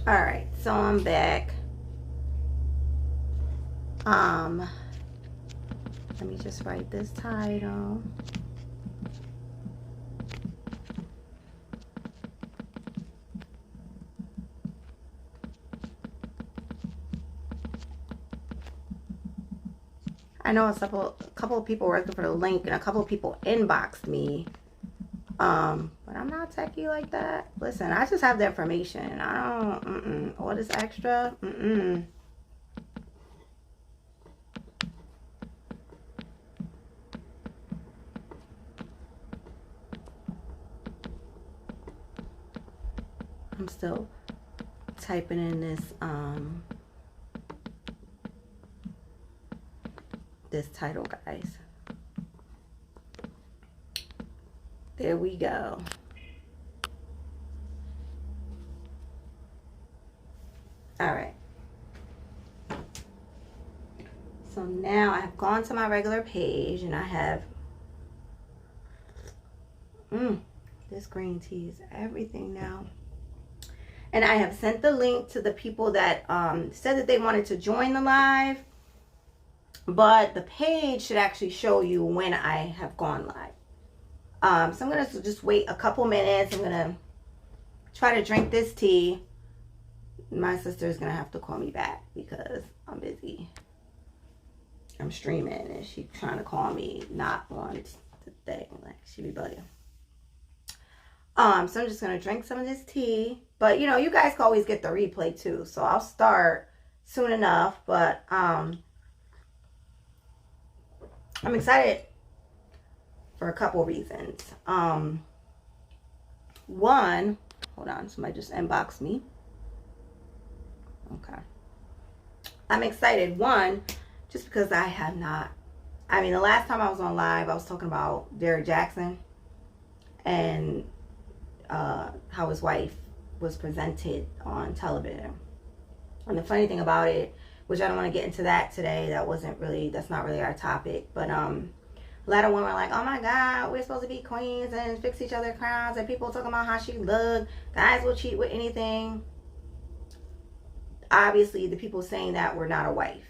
All right, so I'm back. Let me just write this title. I know a couple of people were looking for the link, and a couple of people inboxed me. But I'm not techie like that. Listen, I just have the information. I don't, all this extra, I'm still typing in this, this title, guys. There we go. All right. So now I have gone to my regular page and I have, this green tea is everything now. And I have sent the link to the people that said that they wanted to join the live. But the page should actually show you when I have gone live. So I'm going to just wait a couple minutes. I'm going to try to drink this tea. My sister's going to have to call me back because I'm busy. I'm streaming and she's trying to call me not on the thing. Like, she be bugging. So I'm just going to drink some of this tea. But, you know, you guys can always get the replay too. So I'll start soon enough. But I'm excited for a couple reasons. One, hold on, somebody just inboxed me. Okay. I'm excited, one, just because I have not, I mean, the last time I was on live, I was talking about Derrick Jackson and how his wife was presented on television. And the funny thing about it, which I don't want to get into that today, that's not really our topic, but a lot of women are like, oh my God, we're supposed to be queens and fix each other's crowns, and people talking about how she look, guys will cheat with anything. Obviously, the people saying that were not a wife.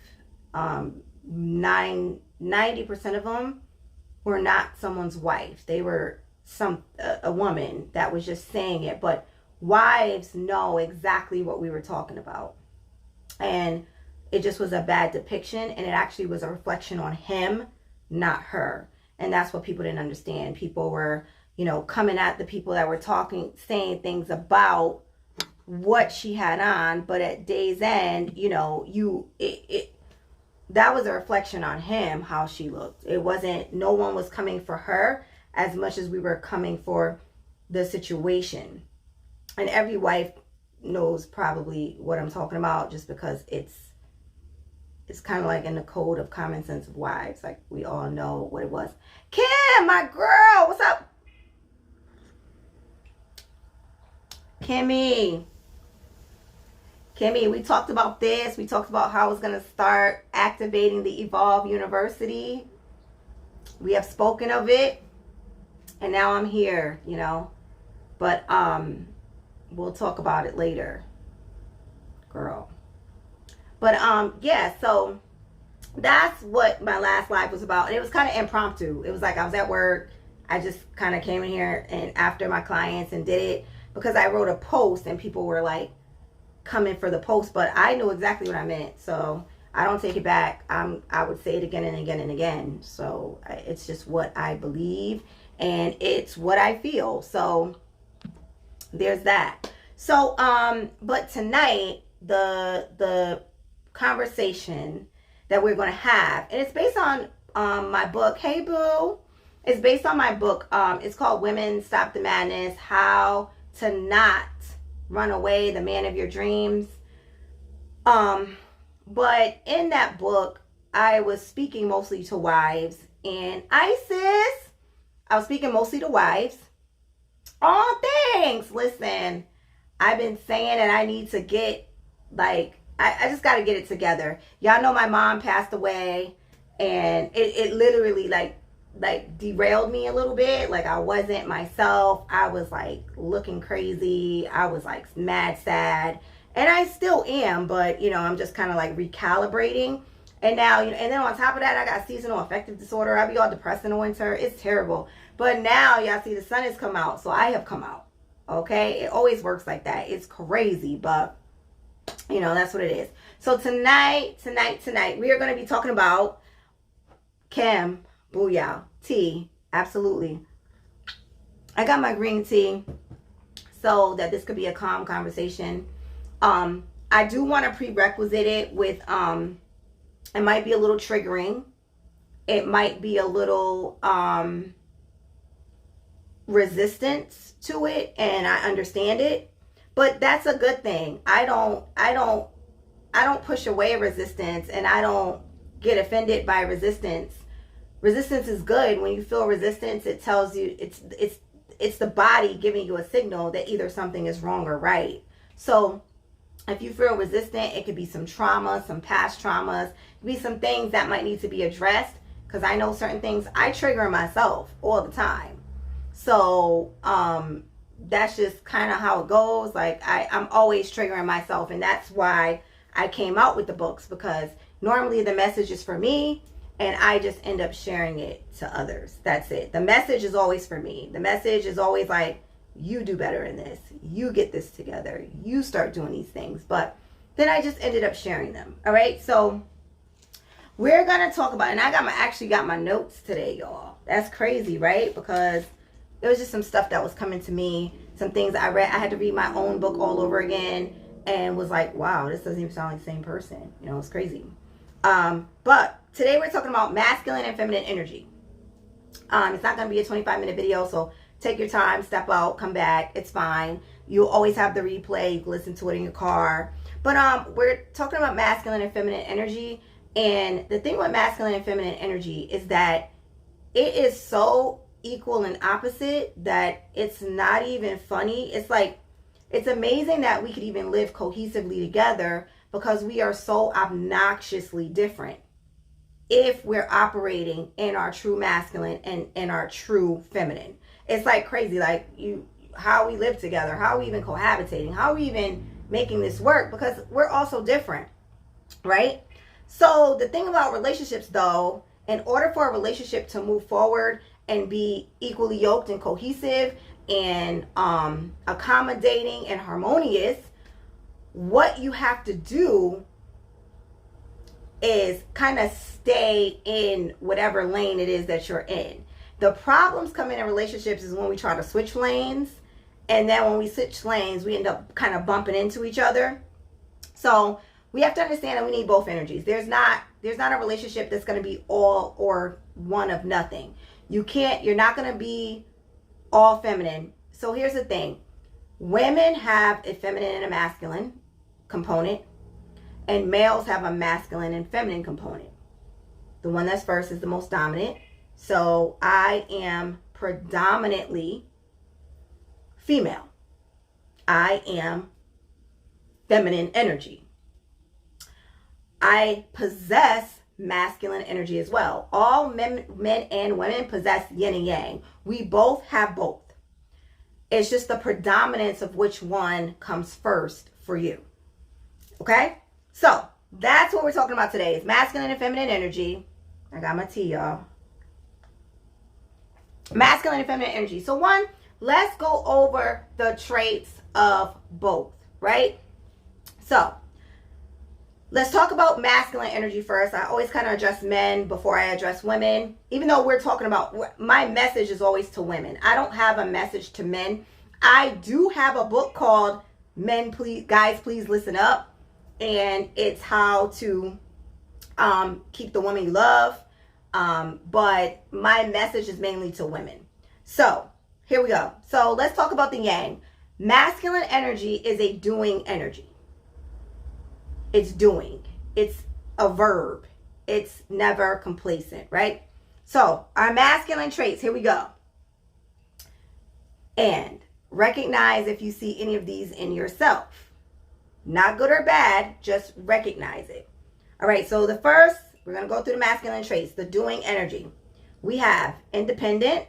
90% of them were not someone's wife. They were a woman that was just saying it, but wives know exactly what we were talking about. And it just was a bad depiction, and it actually was a reflection on him, not her. And that's what people didn't understand. People were, you know, coming at the people that were saying things about what she had on, but at day's end, you know, that was a reflection on him, how she looked. It wasn't, no one was coming for her as much as we were coming for the situation. And every wife knows probably what I'm talking about, just because it's kind of like in the code of common sense of wives. Like, we all know what it was. Kim, my girl, what's up? Kimmy, we talked about this. We talked about how I was going to start activating the Evolve University. We have spoken of it. And now I'm here, you know. But we'll talk about it later, girl. But yeah, so that's what my last live was about. And it was kind of impromptu. It was like I was at work. I just kind of came in here and after my clients and did it because I wrote a post and people were like coming for the post, but I knew exactly what I meant. So I don't take it back. I would say it again and again and again. So it's just what I believe and it's what I feel. So there's that. So but tonight the conversation that we're going to have, and it's based on my book. Hey boo, it's based on my book. It's called Women Stop the Madness: How to Not Run Away the Man of Your Dreams. But in that book, I was speaking mostly to wives, and I was speaking mostly to wives. Oh, thanks. Listen, I've been saying that I need to get, like, I just got to get it together. Y'all know my mom passed away, and it literally, like derailed me a little bit. Like, I wasn't myself. I was, like, looking crazy. I was, like, mad sad. And I still am, but, you know, I'm just kind of like recalibrating. And now, you know, and then on top of that, I got seasonal affective disorder. I be all depressed in the winter. It's terrible. But now, y'all see the sun has come out. So I have come out. Okay? It always works like that. It's crazy, but, you know, that's what it is. So tonight, we are going to be talking about Kim Booyah tea. Absolutely. I got my green tea so that this could be a calm conversation. I do want to prerequisite it with, it might be a little triggering. It might be a little, resistance to it, and I understand it, but that's a good thing. I don't push away resistance, and I don't get offended by resistance. Resistance is good. When you feel resistance, it tells you it's the body giving you a signal that either something is wrong or right. So if you feel resistant, it could be some trauma, some past traumas, it could be some things that might need to be addressed, because I know certain things I trigger myself all the time. So that's just kind of how it goes. Like I'm always triggering myself, and that's why I came out with the books, because normally the message is for me and I just end up sharing it to others. That's it. The message is always for me. The message is always like, you do better in this. You get this together. You start doing these things. But then I just ended up sharing them. All right. So we're going to talk about, and I actually got my notes today, y'all. That's crazy, right? Because it was just some stuff that was coming to me. Some things I read. I had to read my own book all over again and was like, wow, this doesn't even sound like the same person. You know, it's crazy. But today we're talking about masculine and feminine energy. It's not going to be a 25-minute video, so take your time, step out, come back. It's fine. You'll always have the replay. You can listen to it in your car. But we're talking about masculine and feminine energy. And the thing with masculine and feminine energy is that it is so equal and opposite that it's not even funny. It's like, it's amazing that we could even live cohesively together, because we are so obnoxiously different if we're operating in our true masculine and in our true feminine. It's like crazy, like how we live together, how we even cohabitating, how we even making this work, because we're all so different, right? So the thing about relationships, though, in order for a relationship to move forward and be equally yoked and cohesive and accommodating and harmonious, what you have to do is kind of stay in whatever lane it is that you're in. The problems come in relationships is when we try to switch lanes, and then when we switch lanes, we end up kind of bumping into each other. So we have to understand that we need both energies. There's not a relationship that's going to be all or one of nothing. You're not going to be all feminine. So here's the thing. Women have a feminine and a masculine component, and males have a masculine and feminine component. The one that's first is the most dominant. So I am predominantly female. I am feminine energy. I possess masculine energy as well. All men and women possess yin and yang. We both have both. It's just the predominance of which one comes first for you. Okay? So that's what we're talking about today. Is masculine and feminine energy. I got my tea, y'all. Masculine and feminine energy. So one, let's go over the traits of both, right? So let's talk about masculine energy first. I always kind of address men before I address women. Even though we're talking about, my message is always to women. I don't have a message to men. I do have a book called Guys, Please Listen Up. And it's how to keep the woman you love. But my message is mainly to women. So here we go. So let's talk about the yang. Masculine energy is a doing energy. It's doing. It's a verb. It's never complacent, right? So our masculine traits, here we go. And recognize if you see any of these in yourself. Not good or bad, just recognize it. All right, so the first, we're going to go through the masculine traits, the doing energy. We have independent,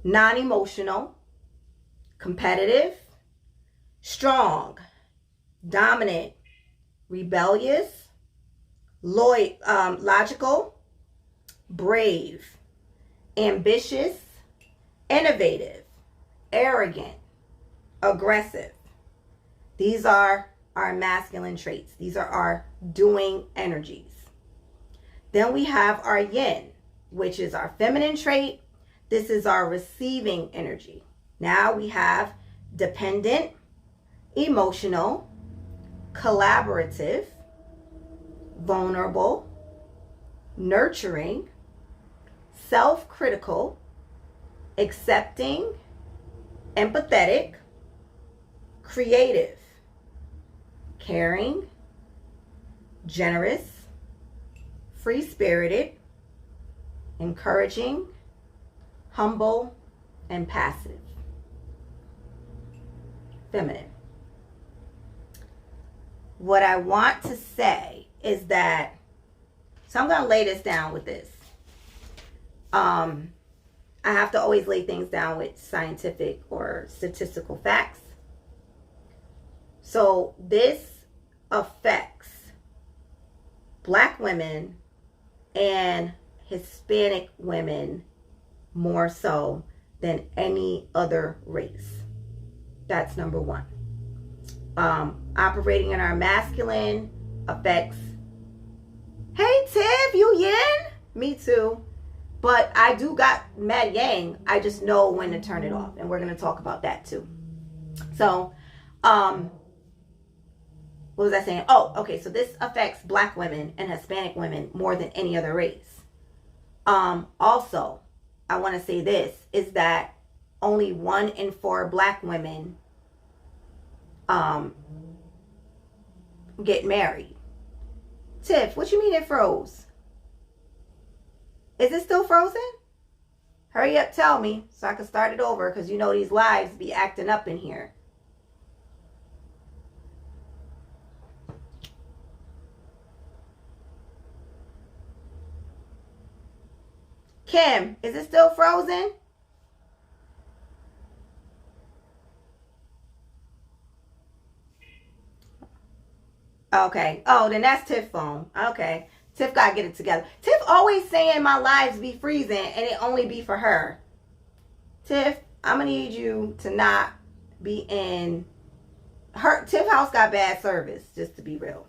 non-emotional, competitive, strong, dominant, rebellious, logical, brave, ambitious, innovative, arrogant, aggressive. These are our masculine traits. These are our doing energies. Then we have our yin, which is our feminine trait. This is our receiving energy. Now we have dependent, emotional, collaborative, vulnerable, nurturing, self-critical, accepting, empathetic, creative, caring, generous, free-spirited, encouraging, humble, and passive. Feminine. What I want to say is that, so I'm going to lay this down with this. I have to always lay things down with scientific or statistical facts. So this affects Black women and Hispanic women more so than any other race. That's number one. Operating in our masculine affects, hey Tiff, you yin? Me too. But I do got mad yang. I just know when to turn it off. And we're going to talk about that too. So, what was I saying? Oh, okay. So this affects Black women and Hispanic women more than any other race. Also, I want to say this, is that only 1 in 4 Black women get married. Tiff, what you mean it froze? Is it still frozen? Hurry up, tell me so I can start it over, because you know these lives be acting up in here. Kim, is it still frozen? Okay. Oh, then that's Tiff's phone. Okay. Tiff got to get it together. Tiff always saying my lives be freezing and it only be for her. Tiff, I'm going to need you to not be in her. Tiff house got bad service, just to be real.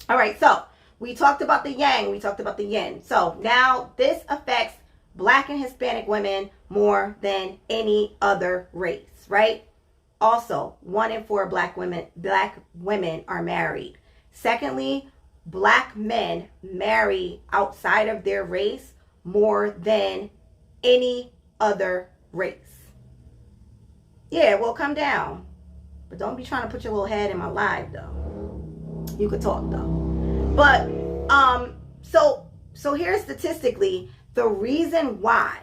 All right. So we talked about the yang. We talked about the yin. So now this affects Black and Hispanic women more than any other race, right? Also, 1 in 4 Black women are married. Secondly, Black men marry outside of their race more than any other race. Yeah, well, come down. But don't be trying to put your little head in my live, though. You could talk, though. But, so here's statistically, the reason why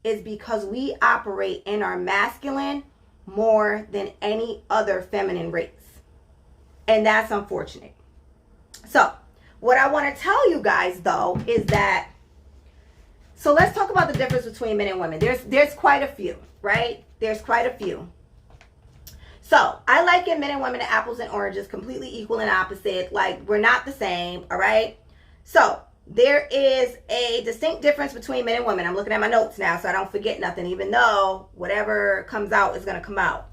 is because we operate in our masculine more than any other feminine race. And that's unfortunate. So, what I want to tell you guys, though, is that, so let's talk about the difference between men and women. There's quite a few, right? There's quite a few. So, I liken men and women to apples and oranges, completely equal and opposite. Like, we're not the same, all right? So, there is a distinct difference between men and women. I'm looking at my notes now so I don't forget nothing, even though whatever comes out is going to come out.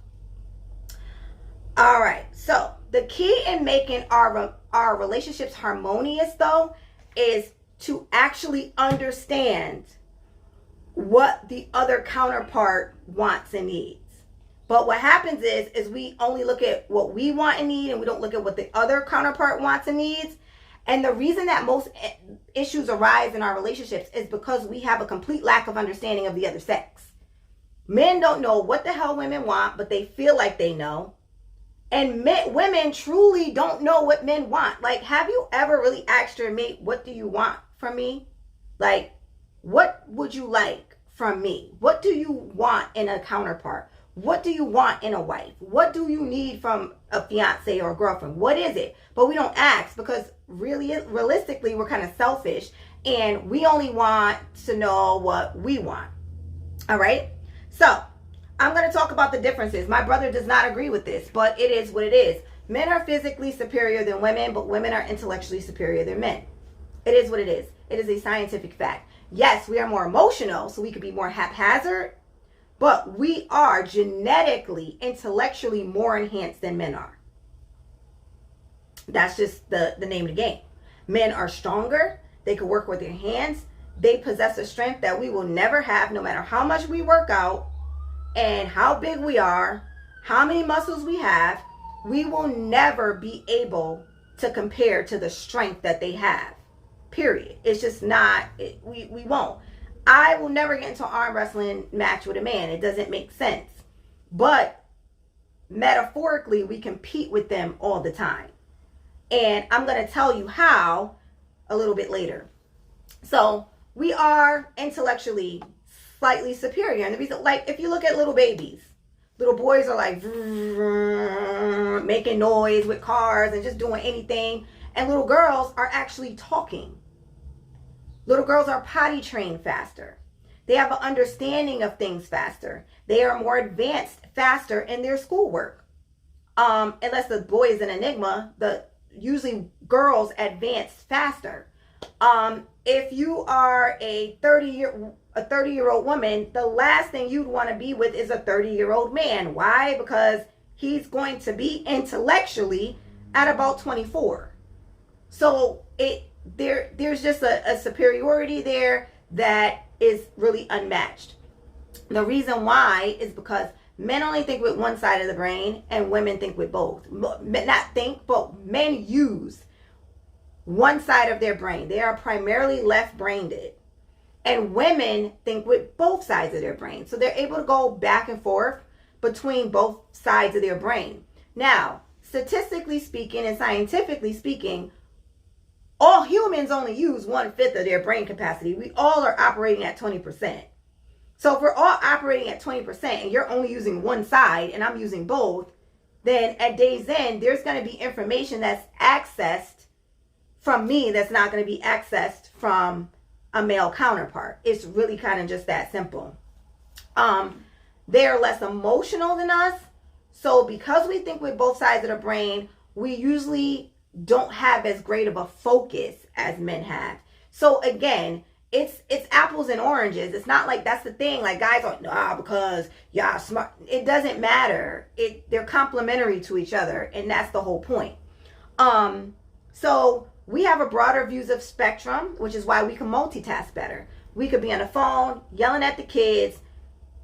All right. So the key in making our relationships harmonious, though, is to actually understand what the other counterpart wants and needs. But what happens is we only look at what we want and need, and we don't look at what the other counterpart wants and needs. And the reason that most issues arise in our relationships is because we have a complete lack of understanding of the other sex. Men don't know what the hell women want, but they feel like they know. And women truly don't know what men want. Like, have you ever really asked your mate, what do you want from me? Like, what would you like from me? What do you want in a counterpart? What do you want in a wife? What do you need from a fiance or a girlfriend? What is it? But we don't ask because realistically, we're kind of selfish and we only want to know what we want. All right. So I'm going to talk about the differences. My brother does not agree with this, but it is what it is. Men are physically superior than women, but women are intellectually superior than men. It is what it is. It is a scientific fact. Yes, we are more emotional, so we could be more haphazard, but we are genetically, intellectually more enhanced than men are. That's just the name of the game. Men are stronger. They can work with their hands. They possess a strength that we will never have, no matter how much we work out and how big we are, how many muscles we have. We will never be able to compare to the strength that they have. Period. It's just not, we won't. I will never get into an arm wrestling match with a man. It doesn't make sense. But metaphorically, we compete with them all the time. And I'm going to tell you how a little bit later. So we are intellectually slightly superior. And the reason, like, if you look at little babies, little boys are like making noise with cars and just doing anything. And little girls are actually talking. Little girls are potty trained faster. They have an understanding of things faster. They are more advanced faster in their schoolwork. Unless the boy is an enigma, usually girls advance faster. If you are a 30-year-old woman, the last thing you'd want to be with is a 30-year-old man. Why? Because he's going to be intellectually at about 24. So there's just a superiority there that is really unmatched. The reason why is because men only think with one side of the brain and women think with both. Not think, but men use one side of their brain. They are primarily left-brained. And women think with both sides of their brain. So they're able to go back and forth between both sides of their brain. Now, statistically speaking and scientifically speaking, all humans only use 1/5 of their brain capacity. We all are operating at 20%. So if we're all operating at 20% and you're only using one side and I'm using both, then at day's end, there's going to be information that's accessed from me that's not going to be accessed from a male counterpart. It's really kind of just that simple. They're less emotional than us. So because we think with both sides of the brain, we usually don't have as great of a focus as men have. So again, it's apples and oranges. It's not like that's the thing. Like guys are nah, because y'all smart. It doesn't matter. They're complementary to each other, and that's the whole point. So we have a broader views of spectrum, which is why we can multitask better. We could be on the phone, yelling at the kids,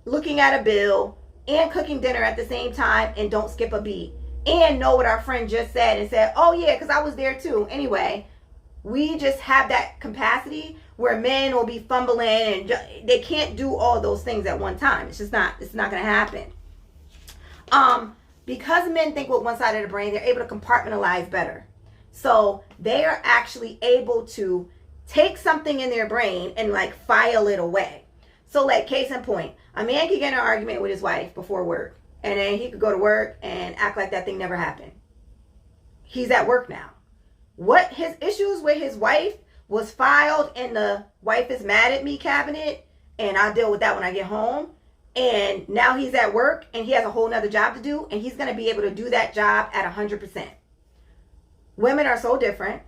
looking at a bill, and cooking dinner at the same time, and don't skip a beat. And know what our friend just said and said, oh yeah, because I was there too. Anyway, we just have that capacity where men will be fumbling and they can't do all those things at one time. It's not going to happen. Because men think with one side of the brain, they're able to compartmentalize better. So they are actually able to take something in their brain and like file it away. So like case in point, a man can get in an argument with his wife before work. And then he could go to work and act like that thing never happened. He's at work now. What his issues with his wife was filed in the wife is mad at me cabinet, and I'll deal with that when I get home. And now he's at work and he has a whole nother job to do, and he's going to be able to do that job at 100%. Women are so different.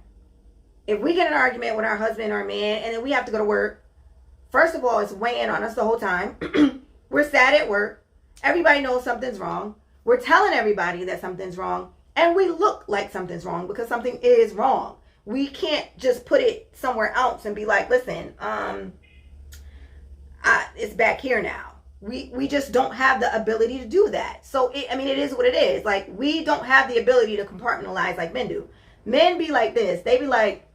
If we get in an argument with our husband or man and then we have to go to work, first of all, it's weighing on us the whole time. We're sad at work. Everybody knows something's wrong. We're telling everybody that something's wrong. And we look like something's wrong because something is wrong. We can't just put it somewhere else and be like, listen, it's back here now. We just don't have the ability to do that. So, it is what it is. Like, we don't have the ability to compartmentalize like men do. Men be like this. They be like,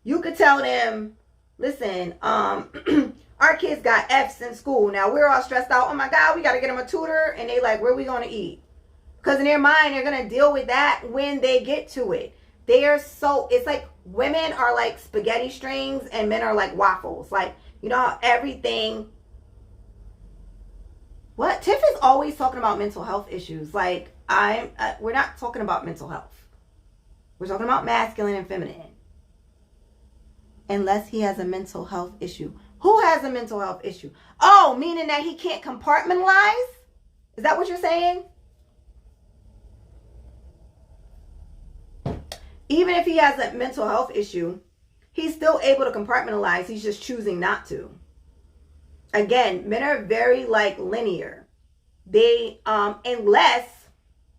you could tell them, listen, our kids got F's in school. Now we're all stressed out. Oh my God, we got to get them a tutor. And they like, where are we going to eat? Because in their mind, they're going to deal with that when they get to it. It's like women are like spaghetti strings and men are like waffles. Like, you know how everything. What? Tiff is always talking about mental health issues. Like, we're not talking about mental health. We're talking about masculine and feminine. Unless he has a mental health issue. Who has a mental health issue? Oh, meaning that he can't compartmentalize? Is that what you're saying? Even if he has a mental health issue, he's still able to compartmentalize. He's just choosing not to. Again, men are very like linear. They, unless,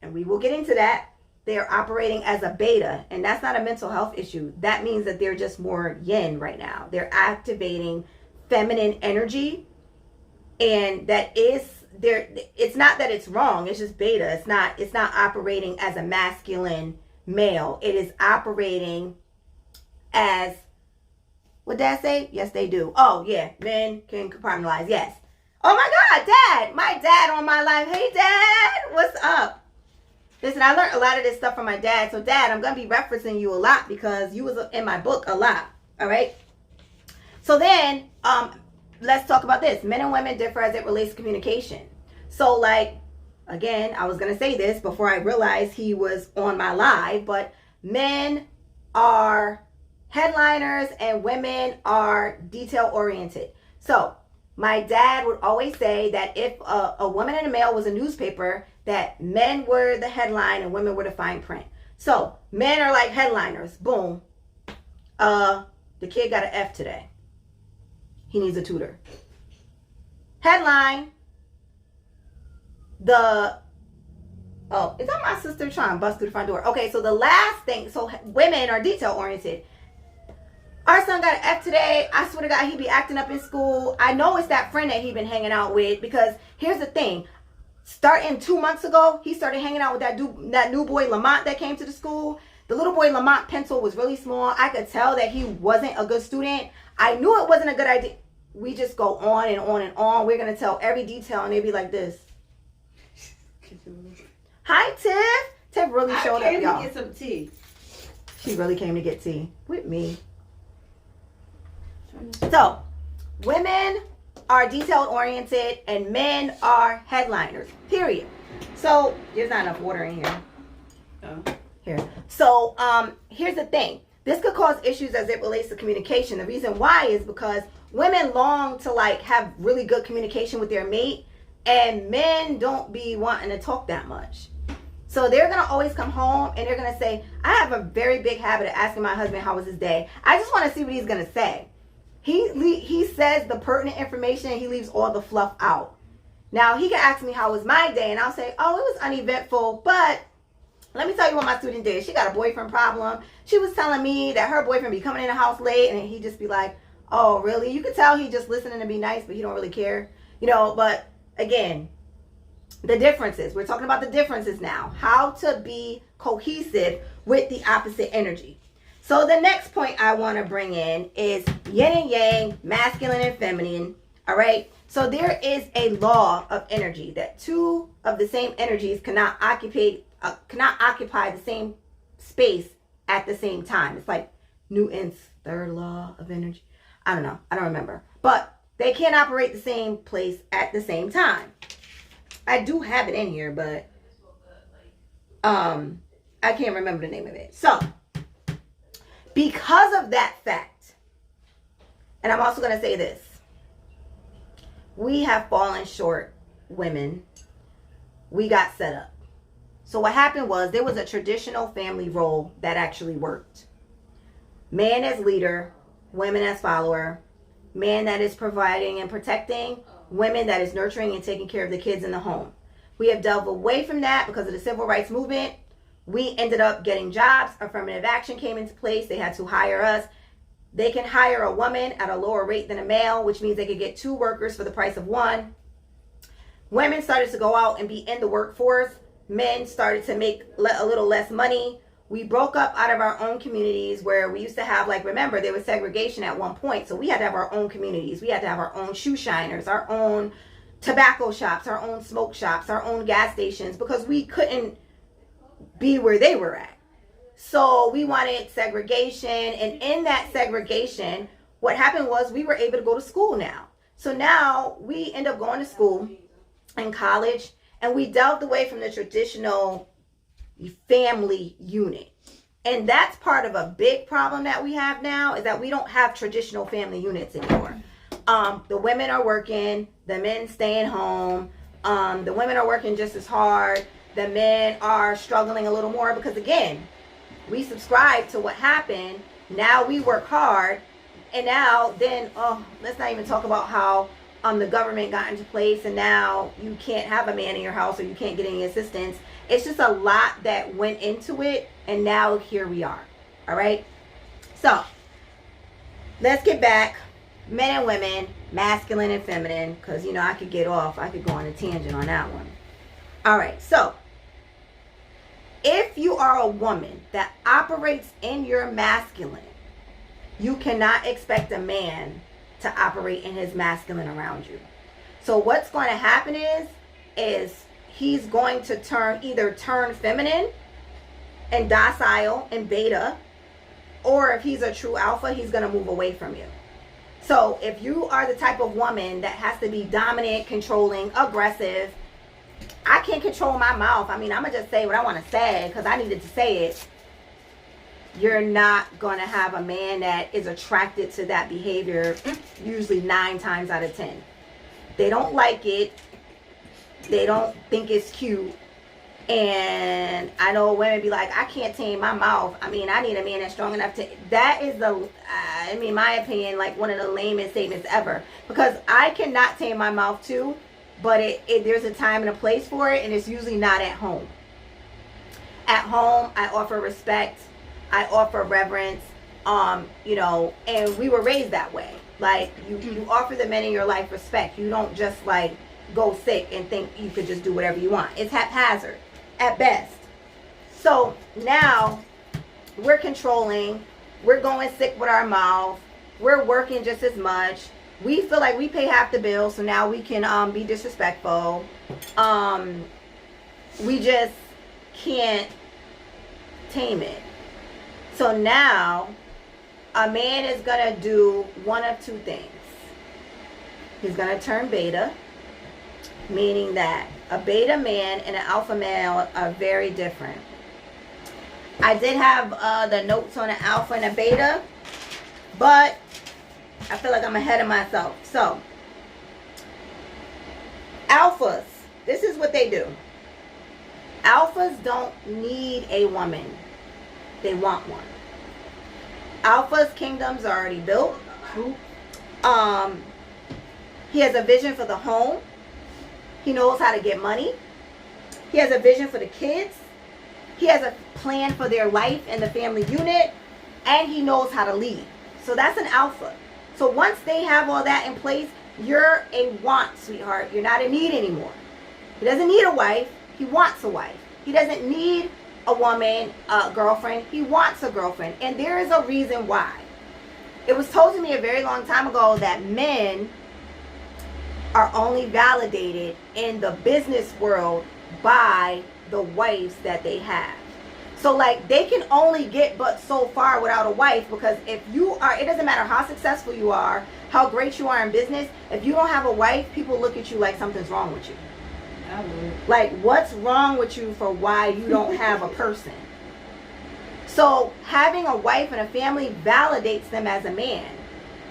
and we will get into that, they are operating as a beta, and that's not a mental health issue. That means that they're just more yin right now. They're activating feminine energy, and that is there. It's not that it's wrong. It's just beta. It's not operating as a masculine male. It is operating as, what did Dad say? Yes, they do. Oh yeah, men can compartmentalize. Yes. Oh my God, Dad! My dad on my life. Hey, Dad, what's up? Listen, I learned a lot of this stuff from my dad. So, Dad, I'm going to be referencing you a lot because you was in my book a lot. All right? So then, let's talk about this. Men and women differ as it relates to communication. So, like, again, I was going to say this before I realized he was on my live, but men are headliners and women are detail-oriented. So, my dad would always say that if a woman and a male was a newspaper, that men were the headline and women were the fine print. So men are like headliners. Boom. The kid got an F today. He needs a tutor. Headline. Is that my sister trying to bust through the front door? Okay, so the last thing, so women are detail oriented. Our son got an F today. I swear to God, he be acting up in school. I know it's that friend that he been hanging out with, because here's the thing. Starting 2 months ago, he started hanging out with that new boy Lamont that came to the school. The little boy Lamont pencil was really small. I could tell that he wasn't a good student. I knew it wasn't a good idea. We just go on and on and on. We're going to tell every detail, and they be like this. Hi, Tiff. Tiff really showed up, y'all. I came to get some tea. She really came to get tea with me. So, women are detailed oriented and men are headliners, period. So there's not enough water in here. Here. So here's the thing. This could cause issues as it relates to communication. The reason why is because women long to like have really good communication with their mate, and men don't be wanting to talk that much. So they're going to always come home and they're going to say, I have a very big habit of asking my husband how was his day. I just want to see what he's going to say. He says the pertinent information and he leaves all the fluff out. Now, he can ask me how was my day, and I'll say, oh, it was uneventful, but let me tell you what my student did. She got a boyfriend problem. She was telling me that her boyfriend be coming in the house late, and he'd just be like, oh, really? You could tell he just listening to be nice, but he don't really care. You know, but again, the differences. We're talking about the differences now. How to be cohesive with the opposite energy. So the next point I want to bring in is yin and yang, masculine and feminine. All right. So there is a law of energy that two of the same energies cannot occupy the same space at the same time. It's like Newton's third law of energy. I don't know. I don't remember. But they can't operate the same place at the same time. I do have it in here, but I can't remember the name of it. So because of that fact, and I'm also going to say this, we have fallen short, women. We got set up. So what happened was there was a traditional family role that actually worked. Man as leader, women as follower, man that is providing and protecting, women that is nurturing and taking care of the kids in the home. We have delved away from that because of the civil rights movement. We ended up getting jobs. Affirmative action came into place. They had to hire us. They can hire a woman at a lower rate than a male, which means they could get 2 workers for the price of 1. Women started to go out and be in the workforce. Men started to make a little less money. We broke up out of our own communities where we used to have, like, remember, there was segregation at one point. So we had to have our own communities. We had to have our own shoe shiners, our own tobacco shops, our own smoke shops, our own gas stations, because we couldn't be where they were at. So we wanted segregation. And in that segregation, what happened was we were able to go to school now. So now we end up going to school and college, and we delved away from the traditional family unit. And that's part of a big problem that we have now, is that we don't have traditional family units anymore. The women are working, the men staying home. The women are working just as hard. The men are struggling a little more because, again, we subscribe to what happened. Now we work hard. And now then, let's not even talk about how the government got into place, and now you can't have a man in your house or you can't get any assistance. It's just a lot that went into it, and now here we are. All right? So, let's get back. Men and women, masculine and feminine, because, you know, I could go on a tangent on that one. All right, so, if you are a woman that operates in your masculine, you cannot expect a man to operate in his masculine around you. So what's going to happen is he's going to either turn feminine and docile and beta, or if he's a true alpha, he's going to move away from you. So if you are the type of woman that has to be dominant, controlling, aggressive, I can't control my mouth. I mean, I'm going to just say what I want to say because I needed to say it. You're not going to have a man that is attracted to that behavior, usually 9 times out of 10. They don't like it. They don't think it's cute. And I know women be like, I can't tame my mouth. I mean, I need a man that's strong enough to... That is my opinion, like one of the lamest statements ever. Because I cannot tame my mouth too, but there's a time and a place for it, and it's usually not at home. At home, I offer respect. I offer reverence, you know, and we were raised that way. Like, you offer the men in your life respect. You don't just, like, go sick and think you could just do whatever you want. It's haphazard, at best. So, now, we're controlling. We're going sick with our mouth. We're working just as much. We feel like we pay half the bill, so now we can be disrespectful. We just can't tame it. So now, a man is going to do one of 2 things. He's going to turn beta, meaning that a beta man and an alpha male are very different. I did have the notes on an alpha and a beta, but I feel like I'm ahead of myself. So, alphas, this is what they do. Alphas don't need a woman. They want one. Alpha's kingdom's already built. He has a vision for the home. He knows how to get money. He has a vision for the kids. He has a plan for their life and the family unit. And he knows how to lead. So that's an alpha. So once they have all that in place, you're a want, sweetheart. You're not a need anymore. He doesn't need a wife. He wants a wife. He doesn't need a woman, a girlfriend. He wants a girlfriend. And there is a reason why. It was told to me a very long time ago that men are only validated in the business world by the wives that they have. So, like, they can only get but so far without a wife, because if you are, it doesn't matter how successful you are, how great you are in business, if you don't have a wife, people look at you like something's wrong with you. Like, what's wrong with you for why you don't have a person? So having a wife and a family validates them as a man.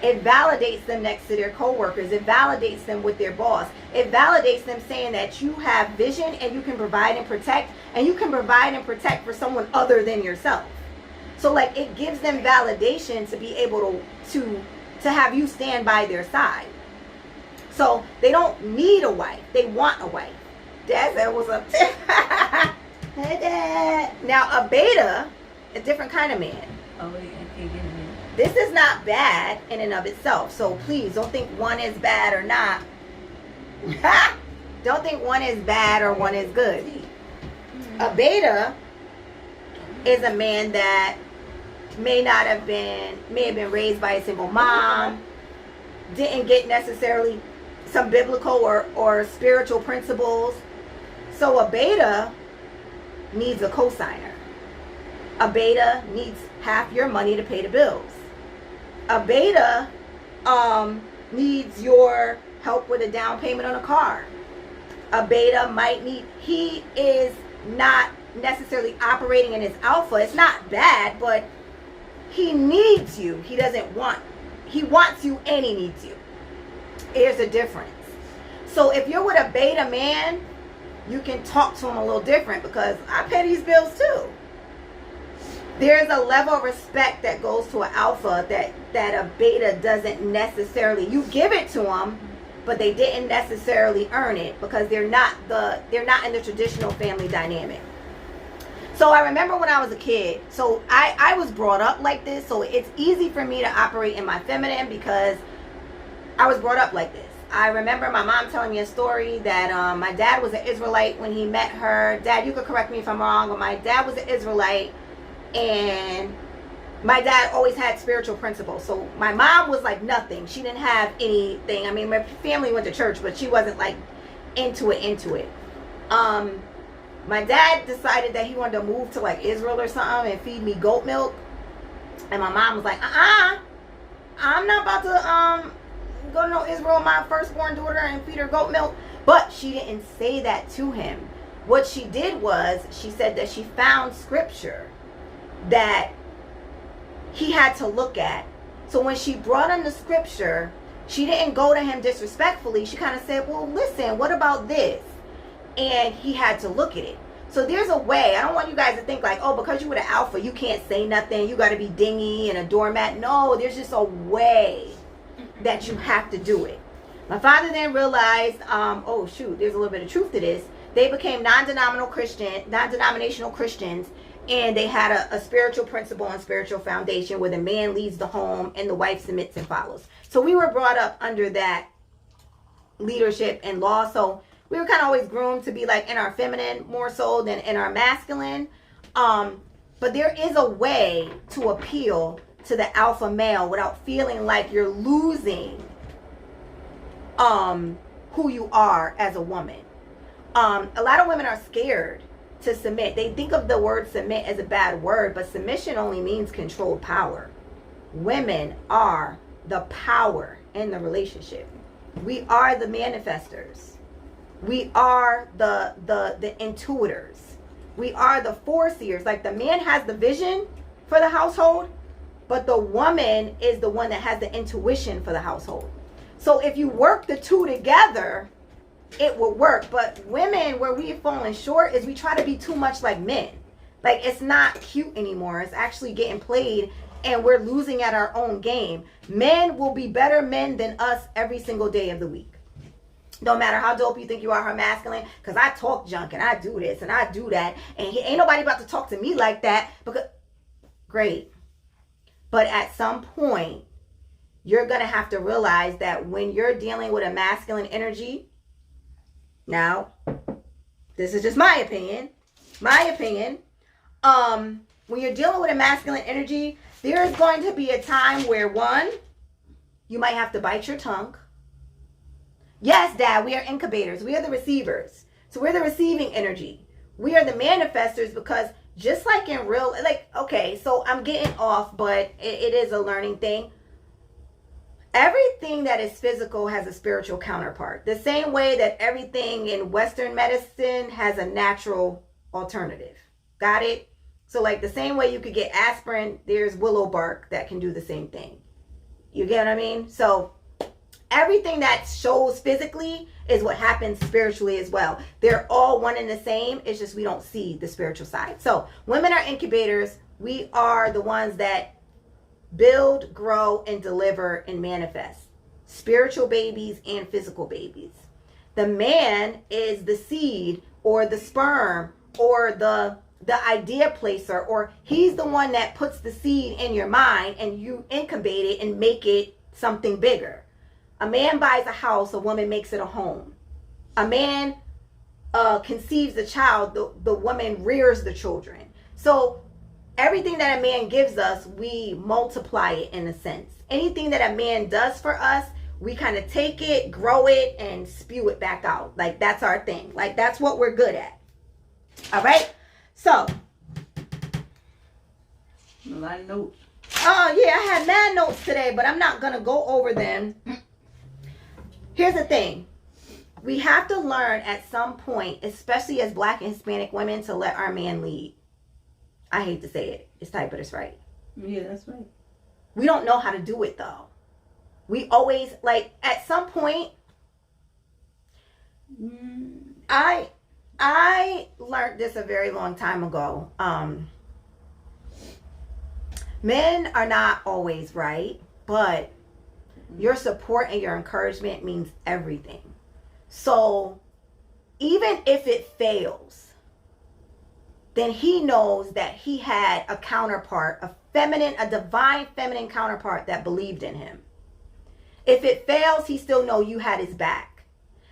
It validates them next to their coworkers. It validates them with their boss. It validates them saying that you have vision and you can provide and protect, and you can provide and protect for someone other than yourself. So, like, it gives them validation to be able to have you stand by their side. So they don't need a wife. They want a wife. Dad said, what's up? Hey, Dad. Now, a beta, a different kind of man. Oh, yeah, okay, get it. This is not bad in and of itself. So please don't think one is bad or not. Don't think one is bad or one is good. A beta is a man that may have been raised by a single mom, didn't get necessarily some biblical or spiritual principles. So a beta needs a cosigner. A beta needs half your money to pay the bills. A beta needs your help with a down payment on a car. A beta might need, he is not necessarily operating in his alpha. It's not bad, but he needs you. He wants you and he needs you. There's a difference. So if you're with a beta man, you can talk to him a little different, because I pay these bills too. There's a level of respect that goes to an alpha that a beta doesn't necessarily. You give it to them, but they didn't necessarily earn it, because they're not in the traditional family dynamic. So I remember when I was a kid, so I was brought up like this, so it's easy for me to operate in my feminine because I was brought up like this. I remember my mom telling me a story that my dad was an Israelite when he met her. Dad, you could correct me if I'm wrong, but my dad was an Israelite, and my dad always had spiritual principles. So my mom was like nothing. She didn't have anything. I mean, my family went to church, but she wasn't like into it. My dad decided that he wanted to move to like Israel or something and feed me goat milk. And my mom was like, I'm not about to go to no Israel, my firstborn daughter, and feed her goat milk. But she didn't say that to him. What she did was, she said that she found scripture that he had to look at. So when she brought him the scripture, she didn't go to him disrespectfully. She kind of said, well, listen, what about this? And he had to look at it. So there's a way. I don't want you guys to think like, oh, because you were the alpha, you can't say nothing. You got to be dingy and a doormat. No, there's just a way that you have to do it. My father then realized, oh shoot, there's a little bit of truth to this. They became non-denominational Christians, and they had a spiritual principle and spiritual foundation where the man leads the home and the wife submits and follows. So we were brought up under that leadership and law. So we were kind of always groomed to be like in our feminine more so than in our masculine. But there is a way to appeal to the alpha male without feeling like you're losing who you are as a woman. A lot of women are scared to submit. They think of the word submit as a bad word, but submission only means controlled power. Women are the power in the relationship. We are the manifestors. We are the intuitors. We are the foreseers. Like the man has the vision for the household, but the woman is the one that has the intuition for the household. So if you work the two together, it will work. But women, where we've fallen short is we try to be too much like men. Like it's not cute anymore. It's actually getting played, and we're losing at our own game. Men will be better men than us every single day of the week. No matter how dope you think you are, her masculine, because I talk junk and I do this and I do that, and ain't nobody about to talk to me like that. Because great. But at some point, you're going to have to realize that when you're dealing with a masculine energy, now, this is just my opinion, when you're dealing with a masculine energy, there is going to be a time where, one, you might have to bite your tongue. Yes, Dad, we are incubators. We are the receivers. So we're the receiving energy. We are the manifestors, because just like in real, like, okay, so I'm getting off, but it is a learning thing. Everything that is physical has a spiritual counterpart. The same way that everything in Western medicine has a natural alternative. Got it? So like the same way you could get aspirin, there's willow bark that can do the same thing. You get what I mean? So everything that shows physically is what happens spiritually as well. They're all one and the same. It's just we don't see the spiritual side. So women are incubators. We are the ones that build, grow, and deliver and manifest spiritual babies and physical babies. The man is the seed or the sperm or the idea placer, or he's the one that puts the seed in your mind and you incubate it and make it something bigger. A man buys a house, a woman makes it a home. A man conceives a child, the woman rears the children. So everything that a man gives us, we multiply it in a sense. Anything that a man does for us, we kind of take it, grow it, and spew it back out. Like that's our thing. Like that's what we're good at. All right? So. A lot of notes. Oh, yeah, I had mad notes today, but I'm not going to go over them. Here's the thing. We have to learn at some point, especially as Black and Hispanic women, to let our man lead. I hate to say it. It's tight, but it's right. Yeah, that's right. We don't know how to do it, though. We always, like, at some point, I learned this a very long time ago. Men are not always right, but your support and your encouragement means everything. So even if it fails, then he knows that he had a counterpart, a divine feminine counterpart that believed in him. If it fails, he still know you had his back.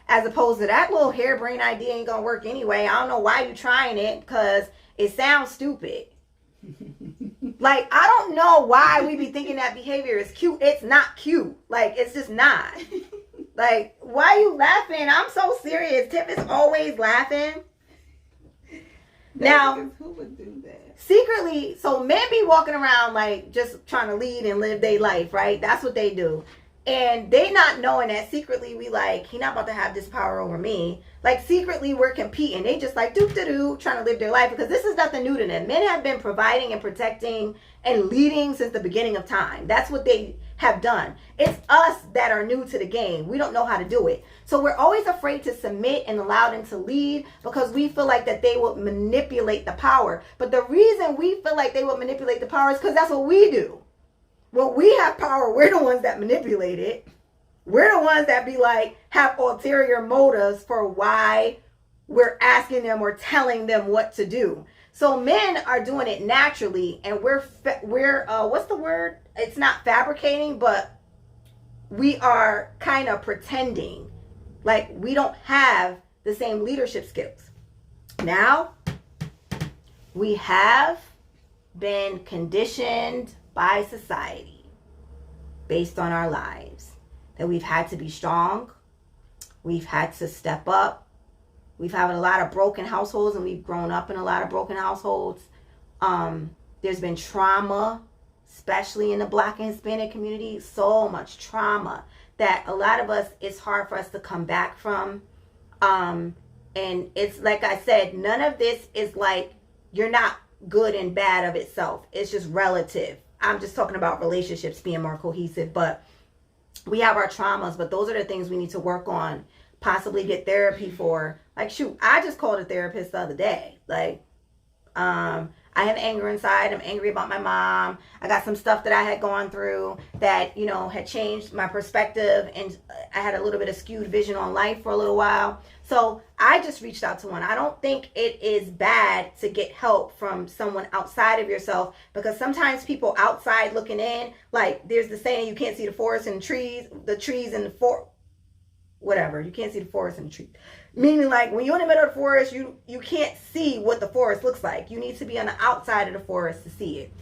As opposed to that little harebrained idea ain't gonna work anyway. I don't know why you trying it, because it sounds stupid. Like, I don't know why we be thinking that behavior is cute. It's not cute. Like, it's just not. Like, why are you laughing? I'm so serious. Tip is always laughing. Now, who would do that? Secretly, so men be walking around like just trying to lead and live their life, right? That's what they do. And they not knowing that secretly we like, he not about to have this power over me. Like, secretly we're competing. They just like doo-doo-doo, trying to live their life, because this is nothing new to them. Men have been providing and protecting and leading since the beginning of time. That's what they have done. It's us that are new to the game. We don't know how to do it. So we're always afraid to submit and allow them to lead, because we feel like that they will manipulate the power. But the reason we feel like they will manipulate the power is because that's what we do. When we have power, we're the ones that manipulate it. We're the ones that be like, have ulterior motives for why we're asking them or telling them what to do. So men are doing it naturally, and we're what's the word? It's not fabricating, but we are kind of pretending like we don't have the same leadership skills. Now, we have been conditioned by society based on our lives that we've had to be strong, we've had to step up, we've had a lot of broken households, and we've grown up in a lot of broken households. There's been trauma, especially in the Black and Hispanic community, so much trauma that a lot of us, it's hard for us to come back from. And it's like I said, none of this is like, you're not good and bad of itself. It's just relative. I'm just talking about relationships being more cohesive, but we have our traumas, but those are the things we need to work on, possibly get therapy for. Like, shoot, I just called a therapist the other day. Like, I have anger inside. I'm angry about my mom. I got some stuff that I had gone through that, you know, had changed my perspective, and I had a little bit of skewed vision on life for a little while. So I just reached out to one. I don't think it is bad to get help from someone outside of yourself, because sometimes people outside looking in, like there's the saying, you can't see the forest and the trees and the whatever. You can't see the forest and the trees. Meaning, like, when you're in the middle of the forest, you can't see what the forest looks like. You need to be on the outside of the forest to see it.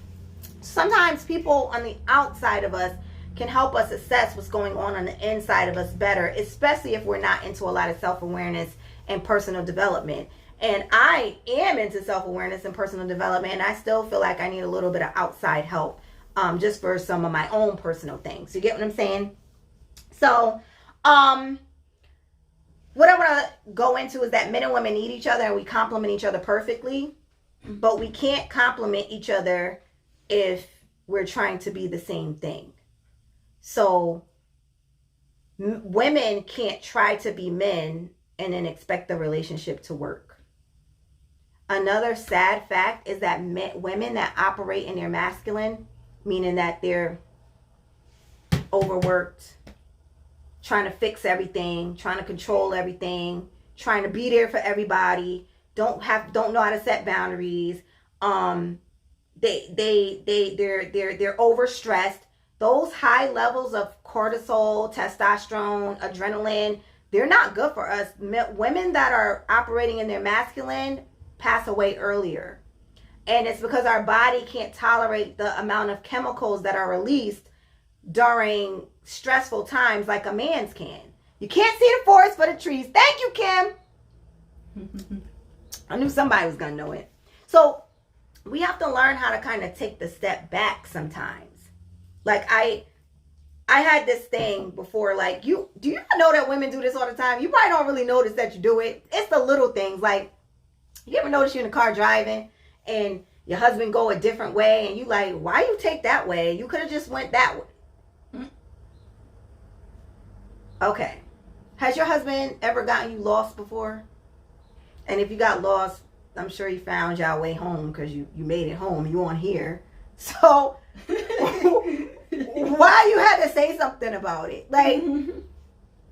Sometimes people on the outside of us can help us assess what's going on the inside of us better, especially if we're not into a lot of self-awareness and personal development. And I am into self-awareness and personal development, and I still feel like I need a little bit of outside help, just for some of my own personal things. You get what I'm saying? So, what I want to go into is that men and women need each other, and we complement each other perfectly, but we can't complement each other if we're trying to be the same thing. So women can't try to be men and then expect the relationship to work. Another sad fact is that women that operate in their masculine, meaning that they're overworked, trying to fix everything, trying to control everything, trying to be there for everybody, don't know how to set boundaries. They're overstressed. Those high levels of cortisol, testosterone, adrenaline, they're not good for us. Women that are operating in their masculine pass away earlier. And it's because our body can't tolerate the amount of chemicals that are released during stressful times like a man's can. You can't see the forest for the trees. Thank you, Kim. I knew somebody was going to know it. So we have to learn how to kind of take the step back sometimes. Like, I had this thing before, like, do you know that women do this all the time? You probably don't really notice that you do it. It's the little things. Like, you ever notice you're in the car driving and your husband go a different way, and you like, why you take that way? You could have just went that way. Okay. Has your husband ever gotten you lost before? And if you got lost, I'm sure he found y'all way home because you made it home. You on here. So why you had to say something about it? Like,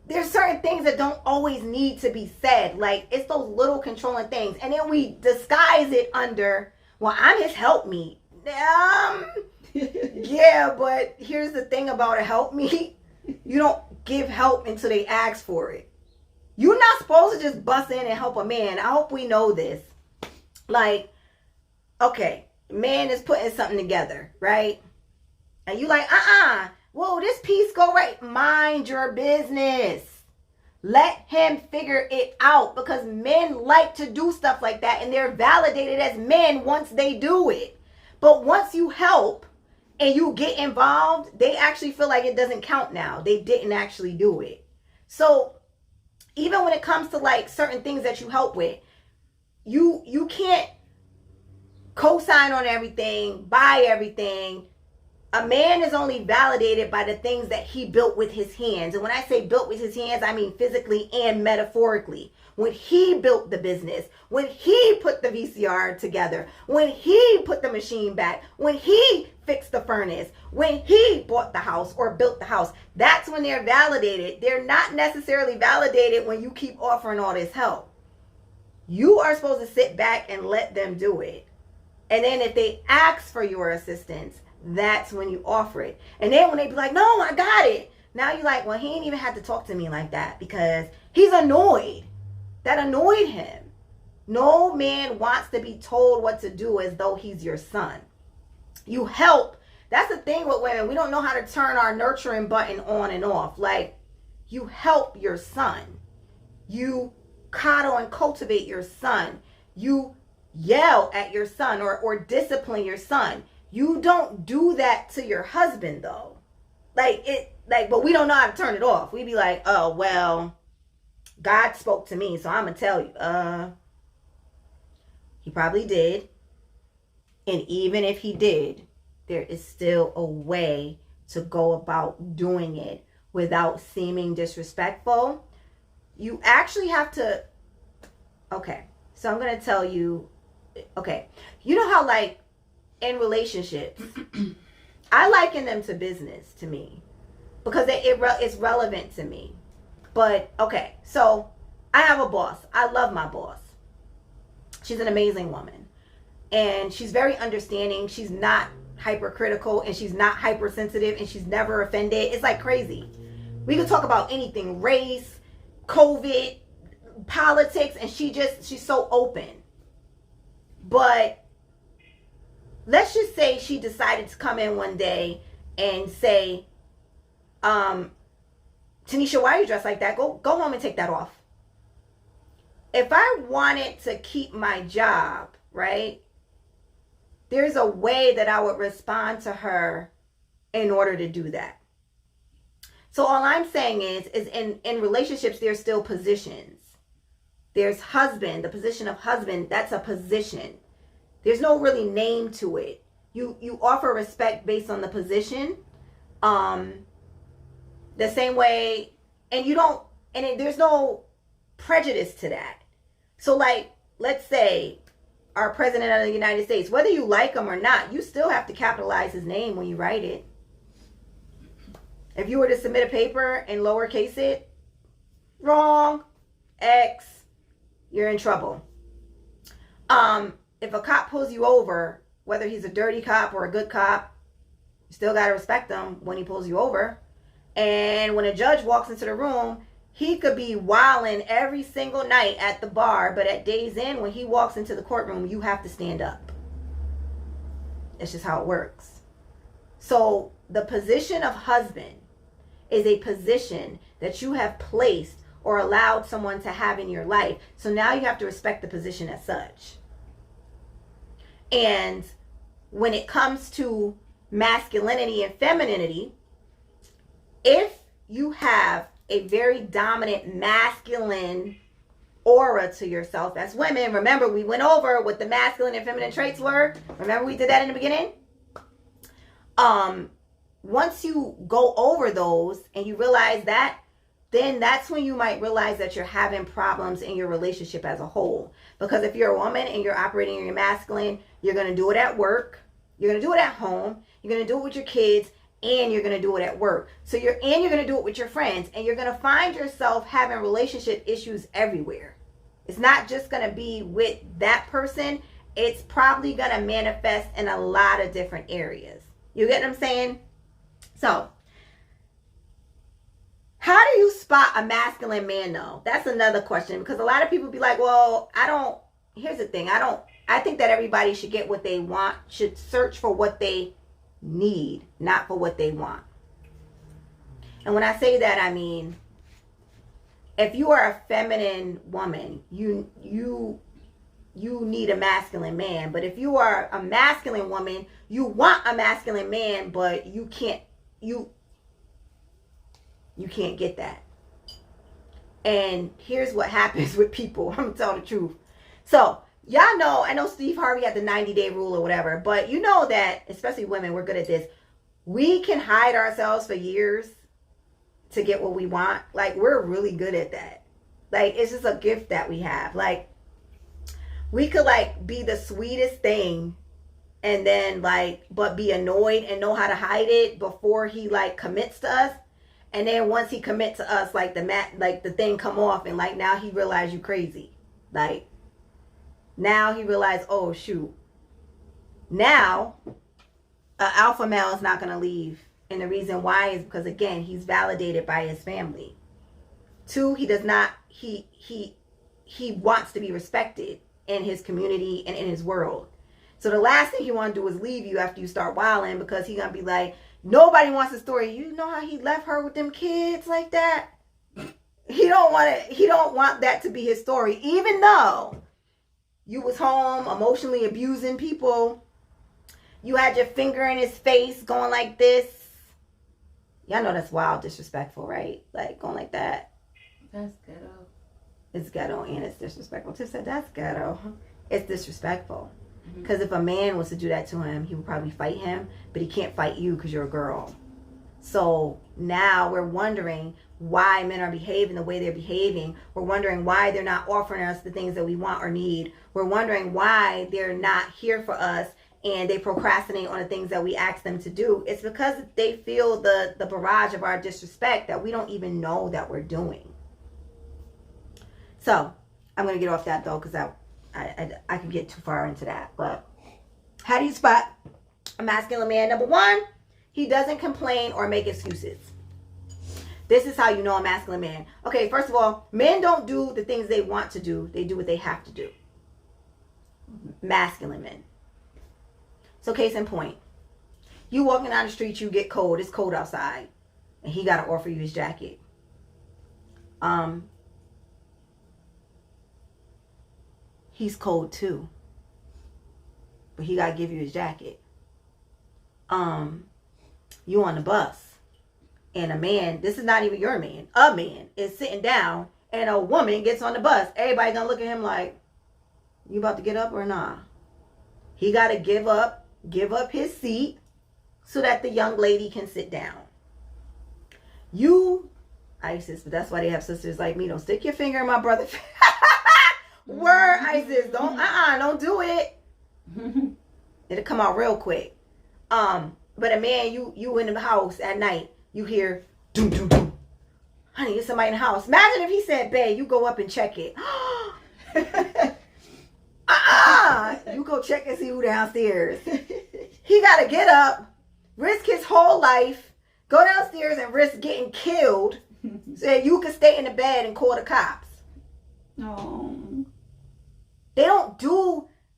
there's certain things that don't always need to be said. Like, it's those little controlling things. And then we disguise it under, well, I'm his helpmeet. Yeah, but here's the thing about a helpmeet. You don't give help until they ask for it. You're not supposed to just bust in and help a man. I hope we know this. Like, okay, man is putting something together, right? And you like, whoa, this piece go right. Mind your business. Let him figure it out, because men like to do stuff like that, and they're validated as men once they do it. But once you help and you get involved, they actually feel like it doesn't count now. They didn't actually do it. So even when it comes to like certain things that you help with, you can't co-sign on everything, buy everything. A man is only validated by the things that he built with his hands. And when I say built with his hands, I mean physically and metaphorically. When he built the business, when he put the VCR together, when he put the machine back, when he fixed the furnace, when he bought the house or built the house, that's when they're validated. They're not necessarily validated when you keep offering all this help. You are supposed to sit back and let them do it. And then if they ask for your assistance, that's when you offer it. And then when they be like, no, I got it. Now you're like, well, he ain't even had to talk to me like that because he's annoyed. That annoyed him. No man wants to be told what to do as though he's your son. You help. That's the thing with women. We don't know how to turn our nurturing button on and off. Like, you help your son. You coddle and cultivate your son. You yell at your son or discipline your son. You don't do that to your husband though. But we don't know how to turn it off. We be like, oh, well, God spoke to me, so I'm gonna tell you. He probably did. And even if he did, there is still a way to go about doing it without seeming disrespectful. You actually have to, okay, so I'm going to tell you, okay, you know how like in relationships, I liken them to business to me because it's relevant to me. But okay, so I have a boss. I love my boss. She's an amazing woman. And she's very understanding. She's not hypercritical and she's not hypersensitive and she's never offended. It's like crazy. We could talk about anything, race, COVID, politics, and she's so open. But let's just say she decided to come in one day and say, Tanisha, why are you dressed like that? Go home and take that off. If I wanted to keep my job, right, there's a way that I would respond to her in order to do that. So all I'm saying is in relationships, there's still positions. There's husband, the position of husband, that's a position. There's no really name to it. You offer respect based on the position. The same way, and there's no prejudice to that. So like, let's say our president of the United States, whether you like him or not, you still have to capitalize his name when you write it. If you were to submit a paper and lowercase it, wrong, X, you're in trouble. If a cop pulls you over, whether he's a dirty cop or a good cop, you still got to respect him when he pulls you over. And when a judge walks into the room, he could be wilding every single night at the bar, but at day's end, when he walks into the courtroom, you have to stand up. That's just how it works. So the position of husband is a position that you have placed or allowed someone to have in your life. So now you have to respect the position as such. And when it comes to masculinity and femininity, if you have a very dominant masculine aura to yourself as women, remember we went over what the masculine and feminine traits were. Remember we did that in the beginning? Once you go over those and you realize that, then that's when you might realize that you're having problems in your relationship as a whole. Because if you're a woman and you're operating in your masculine, you're going to do it at work, you're going to do it at home, you're going to do it with your kids, and you're going to do it at work. So you're going to do it with your friends, and you're going to find yourself having relationship issues everywhere. It's not just going to be with that person. It's probably going to manifest in a lot of different areas. You get what I'm saying? So, how do you spot a masculine man though? That's another question, because a lot of people be like, well, here's the thing. I think that everybody should get what they want, should search for what they need, not for what they want. And when I say that, I mean, if you are a feminine woman, you need a masculine man. But if you are a masculine woman, you want a masculine man, but you can't get that. And here's what happens with people. I'm gonna tell the truth. So y'all know, I know Steve Harvey had the 90-day rule or whatever, but you know that, especially women, we're good at this. We can hide ourselves for years to get what we want. Like, we're really good at that. Like, it's just a gift that we have. Like, we could like be the sweetest thing and then like, but be annoyed and know how to hide it before he like commits to us. And then once he commits to us, like the thing come off, and like now he realized you crazy. Like, now he realized, oh shoot. Now, an alpha male is not gonna leave. And the reason why is because, again, he's validated by his family. 2, he does not, he wants to be respected in his community and in his world. So the last thing he want to do is leave you after you start wilding, because he gonna be like, nobody wants a story. You know how he left her with them kids like that? He don't want that to be his story, even though you was home emotionally abusing people. You had your finger in his face going like this. Y'all know that's wild, disrespectful, right? Like, going like that. That's ghetto. It's ghetto and it's disrespectful. Tiff said that's ghetto. It's disrespectful. Because if a man was to do that to him, he would probably fight him. But he can't fight you because you're a girl. So now we're wondering why men are behaving the way they're behaving. We're wondering why they're not offering us the things that we want or need. We're wondering why they're not here for us and they procrastinate on the things that we ask them to do. It's because they feel the barrage of our disrespect that we don't even know that we're doing. So I'm going to get off that though, because I could get too far into that. But how do you spot a masculine man? Number 1, he doesn't complain or make excuses. This is how you know a masculine man. Okay, first of all, men don't do the things they want to do. They do what they have to do. Masculine men. So case in point, you walking down the street, you get cold. It's cold outside. And he got to offer you his jacket. He's cold too. But he got to give you his jacket. You on the bus. And a man, this is not even your man, a man is sitting down and a woman gets on the bus. Everybody gonna look at him like, you about to get up or nah? He got to give up his seat so that the young lady can sit down. You, Isis, but that's why they have sisters like me. Don't stick your finger in my brother's face. Word, Isis. Don't do it. It'll come out real quick. But a man, you in the house at night, you hear doom doom doom. Honey, there's somebody in the house. Imagine if he said, babe, you go up and check it. You go check and see who downstairs. He gotta get up, risk his whole life, go downstairs and risk getting killed so that you can stay in the bed and call the cops. No.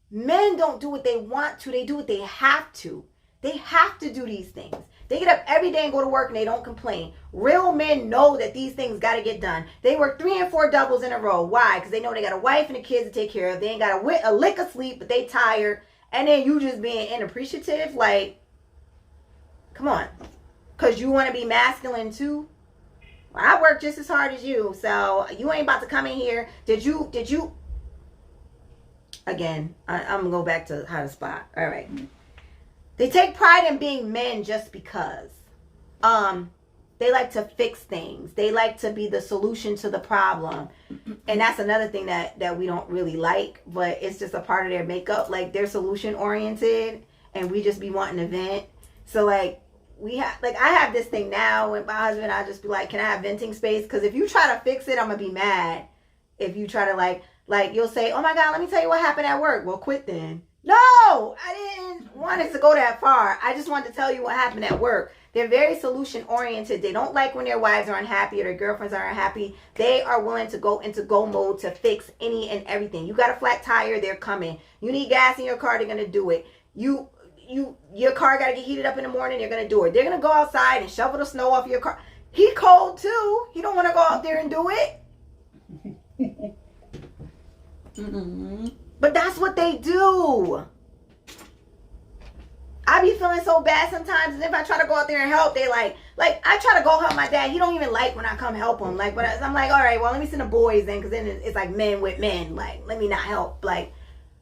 Men don't do what they want to. They do what they have to. They have to do these things. They get up every day and go to work and they don't complain. Real men know that these things got to get done. They work 3 and 4 doubles in a row. Why? Because they know they got a wife and the kids to take care of. They ain't got a lick of sleep, but they tired. And then you just being inappreciative. Like, come on. Because you want to be masculine too? Well, I work just as hard as you. So you ain't about to come in here. Did you? Again, I'm going to go back to how to spot. All right. They take pride in being men just because. they like to fix things. They like to be the solution to the problem. And that's another thing that we don't really like, but it's just a part of their makeup. Like, they're solution oriented, and we just be wanting to vent. So like, I have this thing now with my husband. I just be like, can I have venting space? Because if you try to fix it, I'm gonna be mad. If you try to like you'll say, oh my God, let me tell you what happened at work. Well, quit then. No, I didn't want it to go that far. I just wanted to tell you what happened at work. They're very solution oriented. They don't like when their wives are unhappy or their girlfriends are unhappy. They are willing to go into go mode to fix any and everything. You got a flat tire, they're coming. You need gas in your car, they're gonna do it. Your car got to get heated up in the morning, they're going to do it. They're going to go outside and shovel the snow off your car. He cold too. He don't want to go out there and do it. But that's what they do. I be feeling so bad sometimes, and if I try to go out there and help, they like I try to go help my dad. He don't even like when I come help him. Like, but I'm like, all right, well, let me send the boys then, because then it's like men with men. Like, let me not help. Like,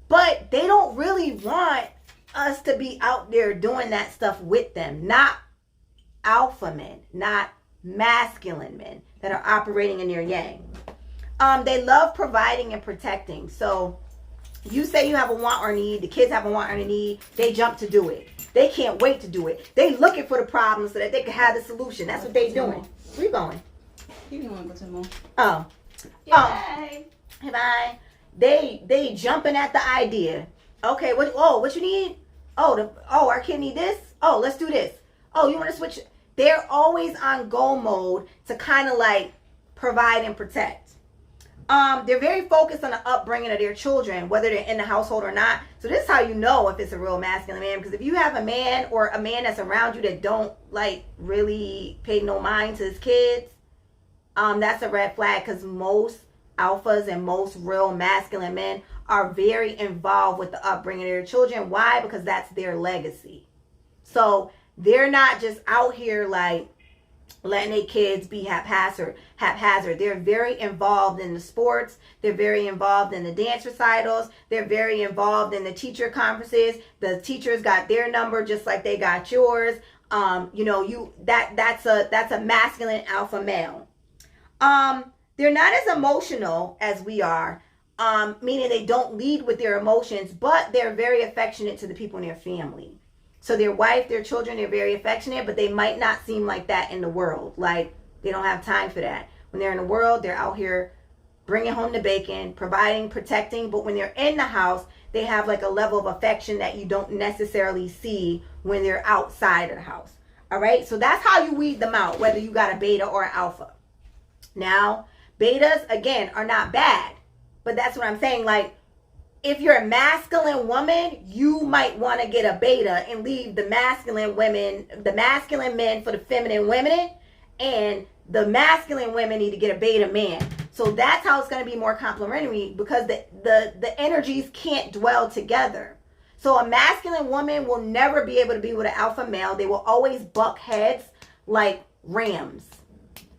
but they don't really want us to be out there doing that stuff with them. Not alpha men, not masculine men that are operating in their yang. They love providing and protecting. So you say you have a want or need, the kids have a want or a need, they jump to do it. They can't wait to do it. They looking for the problem so that they can have the solution. That's what they doing. Where you going? You can want to go to the mall. Oh. Hey. Hey, bye. They jumping at the idea. Okay, what you need? Our kid need this? Oh, let's do this. Oh, you want to switch? They're always on go mode to kind of like provide and protect. They're very focused on the upbringing of their children, whether they're in the household or not. So this is how you know if it's a real masculine man, because if you have a man or a man that's around you that don't like really pay no mind to his kids, that's a red flag, because most alphas and most real masculine men are very involved with the upbringing of their children. Why? Because that's their legacy. So they're not just out here like letting their kids be haphazard. They're very involved in the sports. They're very involved in the dance recitals. They're very involved in the teacher conferences. The teachers got their number just like they got yours. That's a masculine alpha male. They're not as emotional as we are. Meaning they don't lead with their emotions, but they're very affectionate to the people in their family. So their wife, their children, they're very affectionate, but they might not seem like that in the world. Like, they don't have time for that. When they're in the world, they're out here bringing home the bacon, providing, protecting. But when they're in the house, they have like a level of affection that you don't necessarily see when they're outside of the house. All right. So that's how you weed them out, whether you got a beta or an alpha. Now, betas, again, are not bad. But that's what I'm saying. Like, if you're a masculine woman, you might want to get a beta and leave the masculine men for the feminine women, and the masculine women need to get a beta man. So that's how it's going to be more complementary, because the energies can't dwell together. So a masculine woman will never be able to be with an alpha male. They will always buck heads like rams.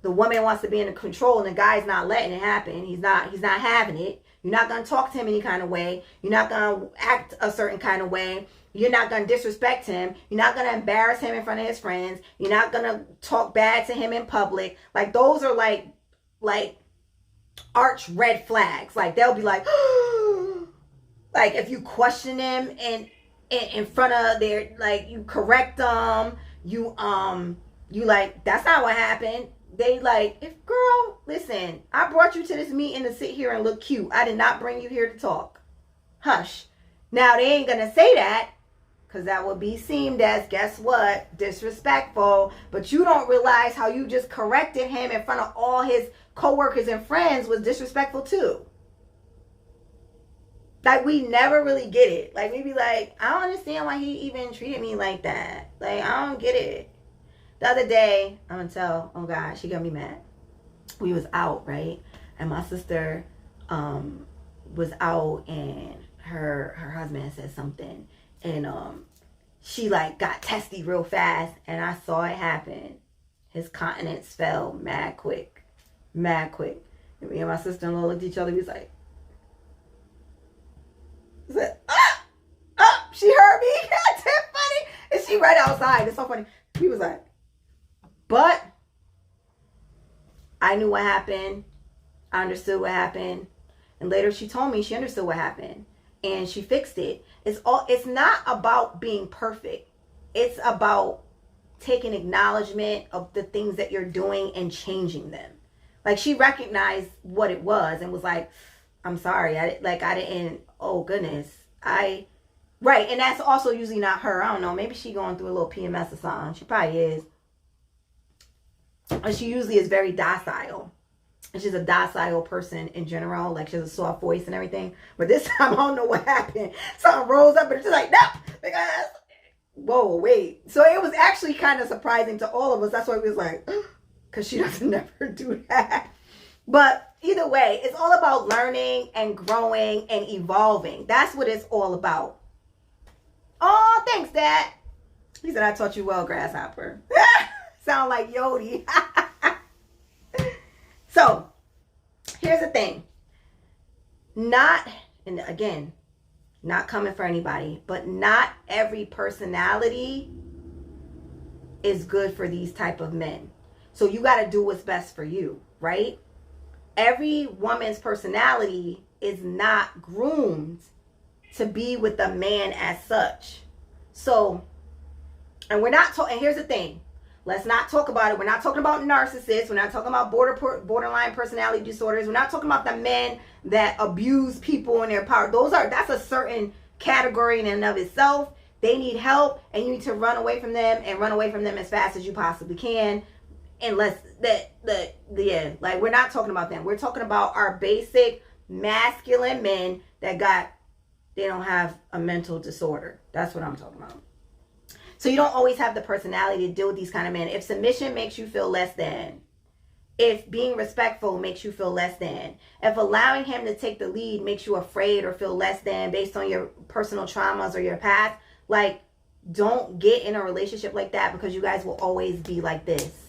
The woman wants to be in control, and the guy's not letting it happen. He's not having it. You're not going to talk to him any kind of way. You're not going to act a certain kind of way. You're not going to disrespect him. You're not going to embarrass him in front of his friends. You're not going to talk bad to him in public. Like, those are like arch red flags. Like, they'll be like, like, if you question them in front of their, like, you correct them, you like, that's not what happened. They like, girl, listen, I brought you to this meeting to sit here and look cute. I did not bring you here to talk. Hush. Now, they ain't going to say that, because that would be seemed as, guess what, disrespectful. But you don't realize how you just corrected him in front of all his coworkers and friends was disrespectful too. Like, we never really get it. Like, we be like, I don't understand why he even treated me like that. Like, I don't get it. The other day, I'm going to tell, oh God, she got me mad. We was out, right? And my sister was out, and her husband said something. And she like got testy real fast, and I saw it happen. His countenance fell mad quick. And me and my sister-in-law looked at each other. We was like, she heard me. That's funny. And she right outside. It's so funny. He was like, but I knew what happened. I understood what happened. And later she told me she understood what happened. And she fixed it. It's not about being perfect. It's about taking acknowledgement of the things that you're doing and changing them. Like, she recognized what it was and was like, I'm sorry. I didn't, oh goodness. Right. And that's also usually not her. I don't know. Maybe she going through a little PMS or something. She probably is. And she usually is very docile. And she's a docile person in general. Like, she has a soft voice and everything. But this time, I don't know what happened. Something rose up and she's like, no. Because, whoa, wait. So it was actually kind of surprising to all of us. That's why we was like, because she doesn't never do that. But either way, it's all about learning and growing and evolving. That's what it's all about. Oh, thanks, Dad. He said, I taught you well, Grasshopper. Sound like Yodi. So, here's the thing. And again, not coming for anybody, but not every personality is good for these type of men. So you got to do what's best for you, right? Every woman's personality is not groomed to be with a man as such. So, and we're not talking, and here's the thing. Let's not talk about it. We're not talking about narcissists. We're not talking about borderline personality disorders. We're not talking about the men that abuse people in their power. That's a certain category in and of itself. They need help, and you need to run away from them and run away from them as fast as you possibly can. Unless we're not talking about them. We're talking about our basic masculine men they don't have a mental disorder. That's what I'm talking about. So you don't always have the personality to deal with these kind of men. If submission makes you feel less than, if being respectful makes you feel less than, if allowing him to take the lead makes you afraid or feel less than based on your personal traumas or your past, like, don't get in a relationship like that, because you guys will always be like this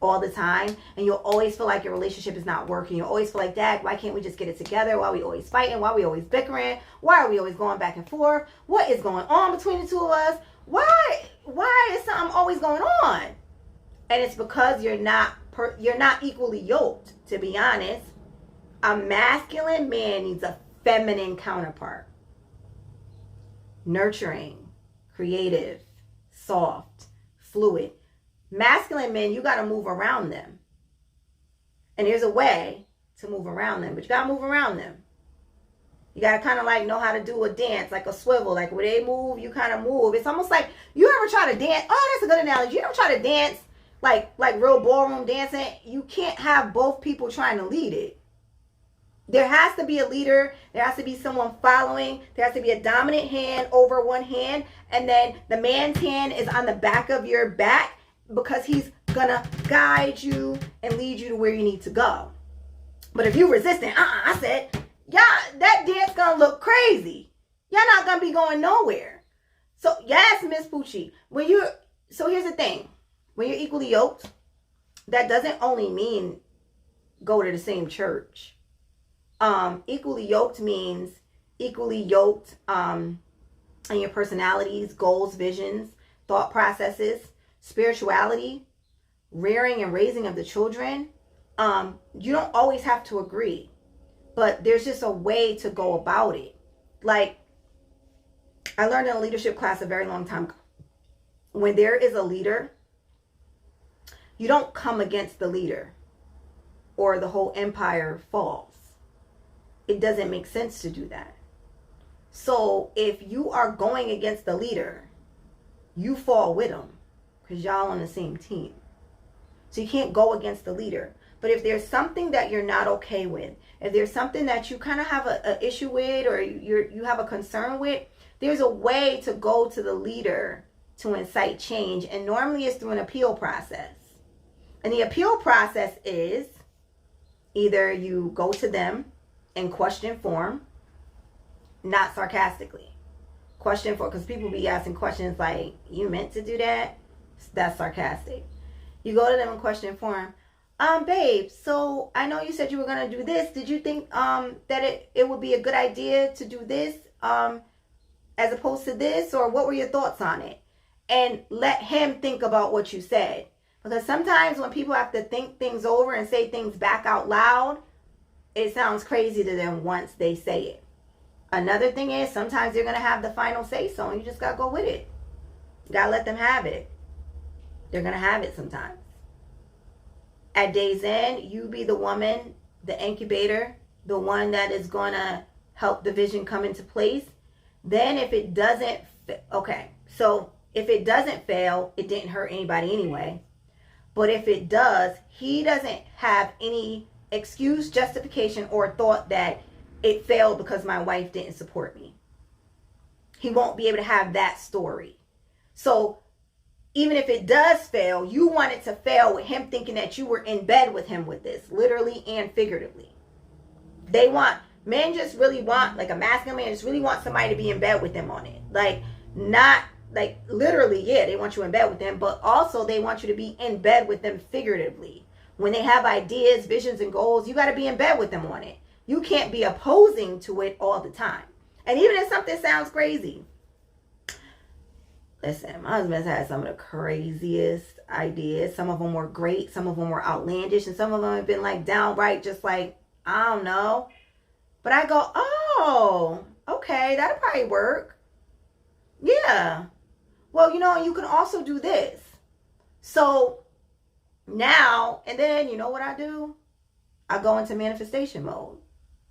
all the time, and you'll always feel like your relationship is not working. You'll always feel like, Dad, why can't we just get it together? Why are we always fighting? Why are we always bickering? Why are we always going back and forth? What is going on between the two of us? Why is something always going on? And it's because you're not equally yoked. To be honest, a masculine man needs a feminine counterpart. Nurturing, creative, soft, fluid. Masculine men, you got to move around them. And there's a way to move around them, but you got to move around them. You got to kind of like know how to do a dance, like a swivel. Like when they move, you kind of move. It's almost like, you ever try to dance? Oh, that's a good analogy. You ever try to dance like real ballroom dancing? You can't have both people trying to lead it. There has to be a leader. There has to be someone following. There has to be a dominant hand over one hand. And then the man's hand is on the back of your back, because he's gonna guide you and lead you to where you need to go. But if you resistant, I said, that dance gonna look crazy. Y'all not gonna be going nowhere. So yes, Miss Poochie, so here's the thing. When you're equally yoked, that doesn't only mean go to the same church. Equally yoked means equally yoked in your personalities, goals, visions, thought processes, spirituality, rearing and raising of the children. You don't always have to agree, but there's just a way to go about it. Like, I learned in a leadership class a very long time ago, when there is a leader, you don't come against the leader or the whole empire falls. It doesn't make sense to do that. So if you are going against the leader, you fall with them, because y'all on the same team. So you can't go against the leader. But if there's something that you're not okay with, if there's something that you kind of have an issue with, or you have a concern with, there's a way to go to the leader to incite change. And normally it's through an appeal process. And the appeal process is either you go to them in question form, not sarcastically. Question form, because people be asking questions like, you meant to do that? That's sarcastic. You go to them in question form. Babe, so I know you said you were going to do this. Did you think that it would be a good idea to do this as opposed to this? Or what were your thoughts on it? And let him think about what you said. Because sometimes when people have to think things over and say things back out loud, it sounds crazy to them once they say it. Another thing is sometimes they're going to have the final say so, and you just got to go with it. You got to let them have it. They're going to have it sometimes. At day's end, you be the woman, the incubator, the one that is going to help the vision come into place. Then if it doesn't, so if it doesn't fail, it didn't hurt anybody anyway. But if it does, he doesn't have any excuse, justification, or thought that it failed because my wife didn't support me. He won't be able to have that story. So even if it does fail, you want it to fail with him thinking that you were in bed with him with this, literally and figuratively. Men just really want, like a masculine man just really want somebody to be in bed with them on it. Like, not, like, literally, yeah, they want you in bed with them, but also they want you to be in bed with them figuratively. When they have ideas, visions, and goals, you got to be in bed with them on it. You can't be opposing to it all the time. And even if something sounds crazy, listen, my husband's had some of the craziest ideas. Some of them were great. Some of them were outlandish. And some of them have been like downright just like, I don't know. But I go, oh, okay, that'll probably work. Yeah. Well, you can also do this. So now, and then you know what I do? I go into manifestation mode.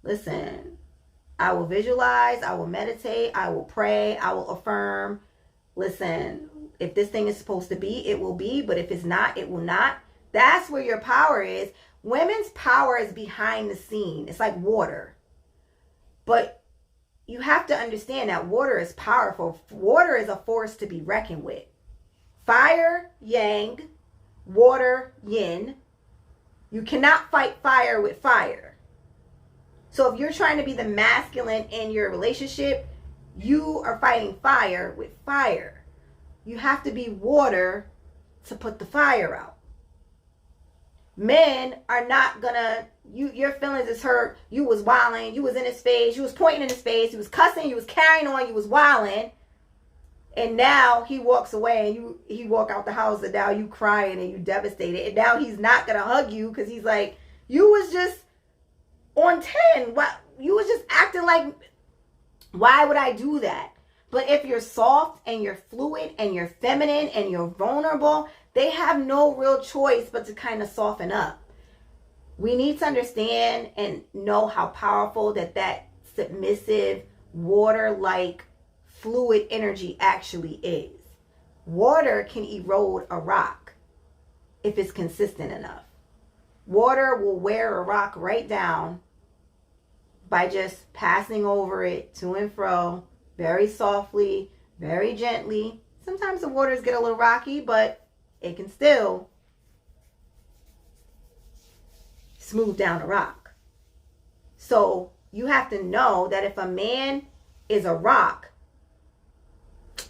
Listen, I will visualize, I will meditate, I will pray, I will affirm. Listen, if this thing is supposed to be, it will be. But if it's not, it will not. That's where your power is. Women's power is behind the scene. It's like water. But you have to understand that water is powerful. Water is a force to be reckoned with. Fire, yang. Water, yin. You cannot fight fire with fire. So if you're trying to be the masculine in your relationship, you are fighting fire with fire. You have to be water to put the fire out. Men are not gonna, your feelings is hurt, you was wilding, you was in his face, you was pointing in his face, you was cussing, you was carrying on, you was wilding, and now he walks away and he walk out the house and now you crying and you devastated, and now he's not gonna hug you because he's like, you was just on 10. What, you was just acting like, why would I do that? But if you're soft and you're fluid and you're feminine and you're vulnerable, they have no real choice but to kind of soften up. We need to understand and know how powerful that submissive, water-like, fluid energy actually is. Water can erode a rock if it's consistent enough. Water will wear a rock right down by just passing over it to and fro, very softly, very gently. Sometimes the waters get a little rocky, but it can still smooth down a rock. So you have to know that if a man is a rock,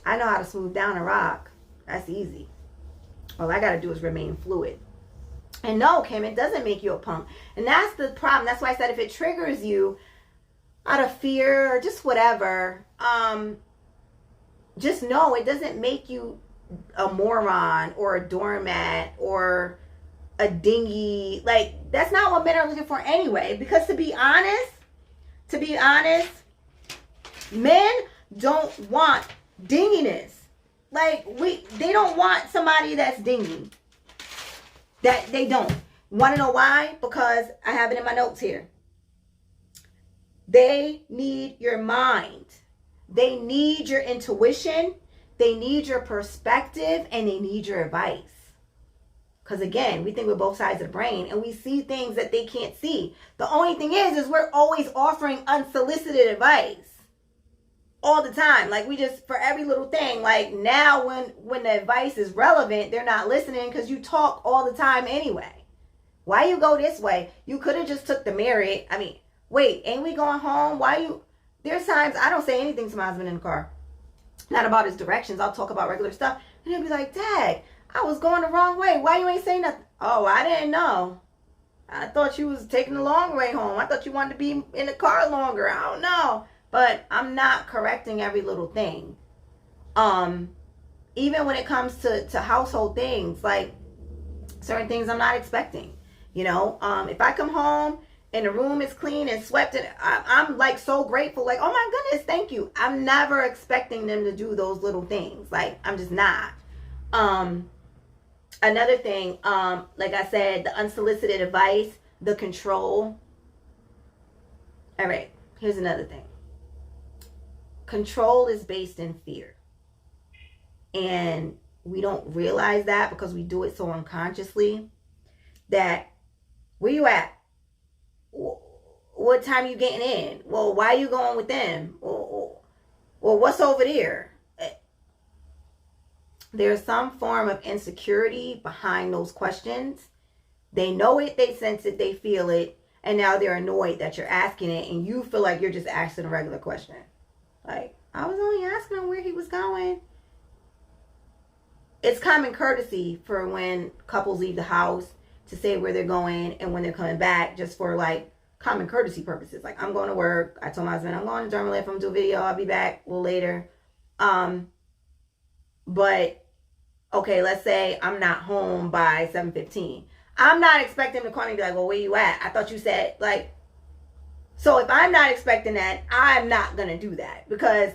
I know how to smooth down a rock. That's easy. All I got to do is remain fluid. And no, Kim, it doesn't make you a punk. And that's the problem. That's why I said if it triggers you out of fear or just whatever, just know it doesn't make you a moron or a doormat or a dingy. Like, that's not what men are looking for anyway. Because to be honest, men don't want dinginess. Like, they don't want somebody that's dingy. That they don't. Want to know why? Because I have it in my notes here. They need your mind. They need your intuition. They need your perspective, and they need your advice. Because again, we think we're both sides of the brain and we see things that they can't see. The only thing is we're always offering unsolicited advice. All the time. Like, we just, for every little thing, like now when the advice is relevant, they're not listening because you talk all the time anyway. Why you go this way? You could have just took the merit. I mean, wait, ain't we going home? Why you, there's times I don't say anything to my husband in the car. Not about his directions. I'll talk about regular stuff. And he'll be like, Dad, I was going the wrong way. Why you ain't saying nothing? Oh, I didn't know. I thought you was taking the long way home. I thought you wanted to be in the car longer. I don't know. But I'm not correcting every little thing. Even when it comes to household things, like certain things I'm not expecting. You know, if I come home and the room is clean and swept, and I'm like so grateful, like, oh my goodness, thank you. I'm never expecting them to do those little things. Like, I'm just not. Another thing, like I said, the unsolicited advice, the control. All right, here's another thing. Control is based in fear. And we don't realize that because we do it so unconsciously. That, where you at? What time you getting in? Well, why are you going with them? Well, what's over there? There's some form of insecurity behind those questions. They know it, they sense it, they feel it, and now they're annoyed that you're asking it, and you feel like you're just asking a regular question. Like, I was only asking him where he was going. It's common courtesy for when couples leave the house to say where they're going and when they're coming back, just for like common courtesy purposes. Like, I'm going to work. I told my husband I'm going to Dermalif. I'm going to do a video. I'll be back a little later. But okay, let's say I'm not home by 7:15. I'm not expecting him to call me and be like, well, where you at? I thought you said, like, so if I'm not expecting that, I'm not going to do that, because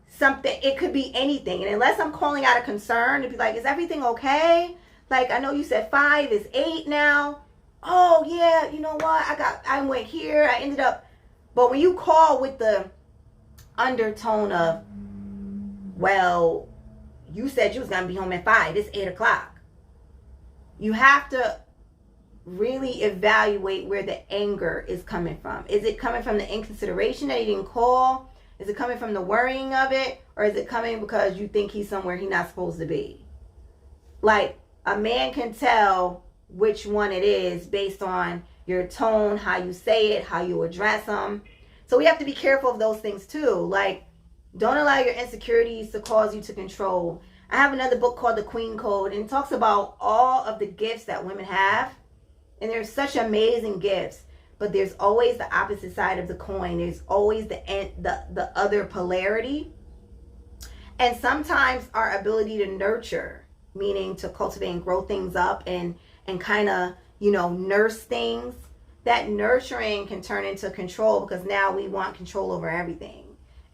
something, it could be anything. And unless I'm calling out a concern to be like, is everything okay? Like, I know you said 5 is 8 now. Oh yeah, you know what? I went here, I ended up, but when you call with the undertone of, well, you said you was going to be home at 5, it's 8 o'clock. You have to really evaluate where the anger is coming from. Is it coming from the inconsideration that he didn't call? Is it coming from the worrying of it? Or is it coming because you think he's somewhere he's not supposed to be? Like, a man can tell which one it is based on your tone, how you say it, how you address them. So we have to be careful of those things too. Like, don't allow your insecurities to cause you to control. I have another book called The Queen Code, and it talks about all of the gifts that women have. And there's such amazing gifts, but there's always the opposite side of the coin. There's always the other polarity. And sometimes our ability to nurture, meaning to cultivate and grow things up and kind of, you know, nurse things, that nurturing can turn into control, because now we want control over everything.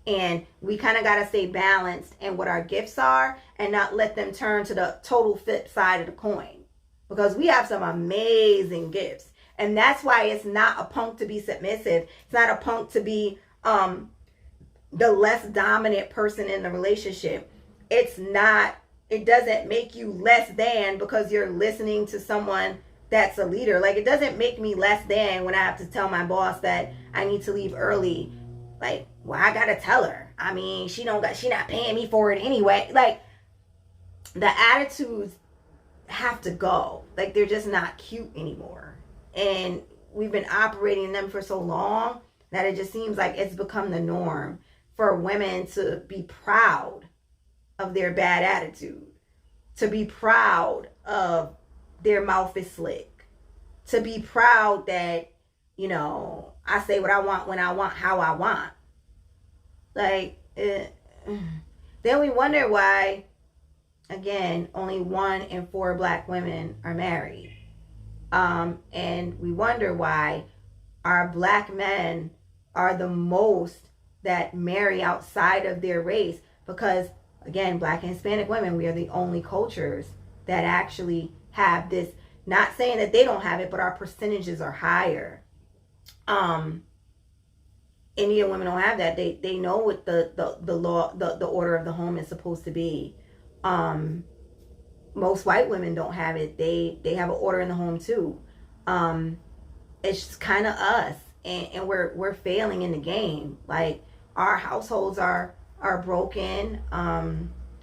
And we kind of got to stay balanced in what our gifts are and not let them turn to the total flip side of the coin. Because we have some amazing gifts. And that's why it's not a punk to be submissive. It's not a punk to be the less dominant person in the relationship. It's not, it doesn't make you less than because you're listening to someone that's a leader. Like, it doesn't make me less than when I have to tell my boss that I need to leave early. Like, well, I gotta tell her. I mean, she not paying me for it anyway. Like, the attitudes have to go. Like, they're just not cute anymore. And we've been operating in them for so long that it just seems like it's become the norm for women to be proud of their bad attitude, to be proud of their mouth is slick, to be proud that, you know, I say what I want, when I want, how I want. Like, then we wonder why, again, only 1 in 4 black women are married. And we wonder why our black men are the most that marry outside of their race. Because, again, black and Hispanic women, we are the only cultures that actually have this. Not saying that they don't have it, but our percentages are higher. Indian women don't have that. They know what the law, the order of the home is supposed to be. Most white women don't have it. They have an order in the home too. It's just kind of us, and we're failing in the game. Like, our households are broken.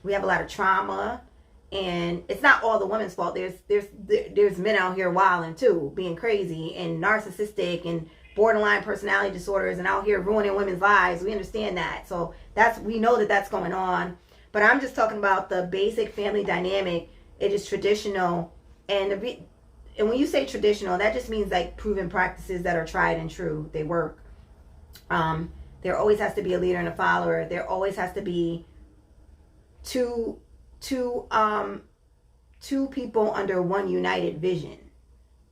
We have a lot of trauma, and it's not all the women's fault. There's men out here wilding too, being crazy and narcissistic and borderline personality disorders, and out here ruining women's lives. We understand that. So we know that's going on. But I'm just talking about the basic family dynamic. It is traditional, and when you say traditional, that just means like proven practices that are tried and true. They work. There always has to be a leader and a follower. There always has to be two two people under one united vision.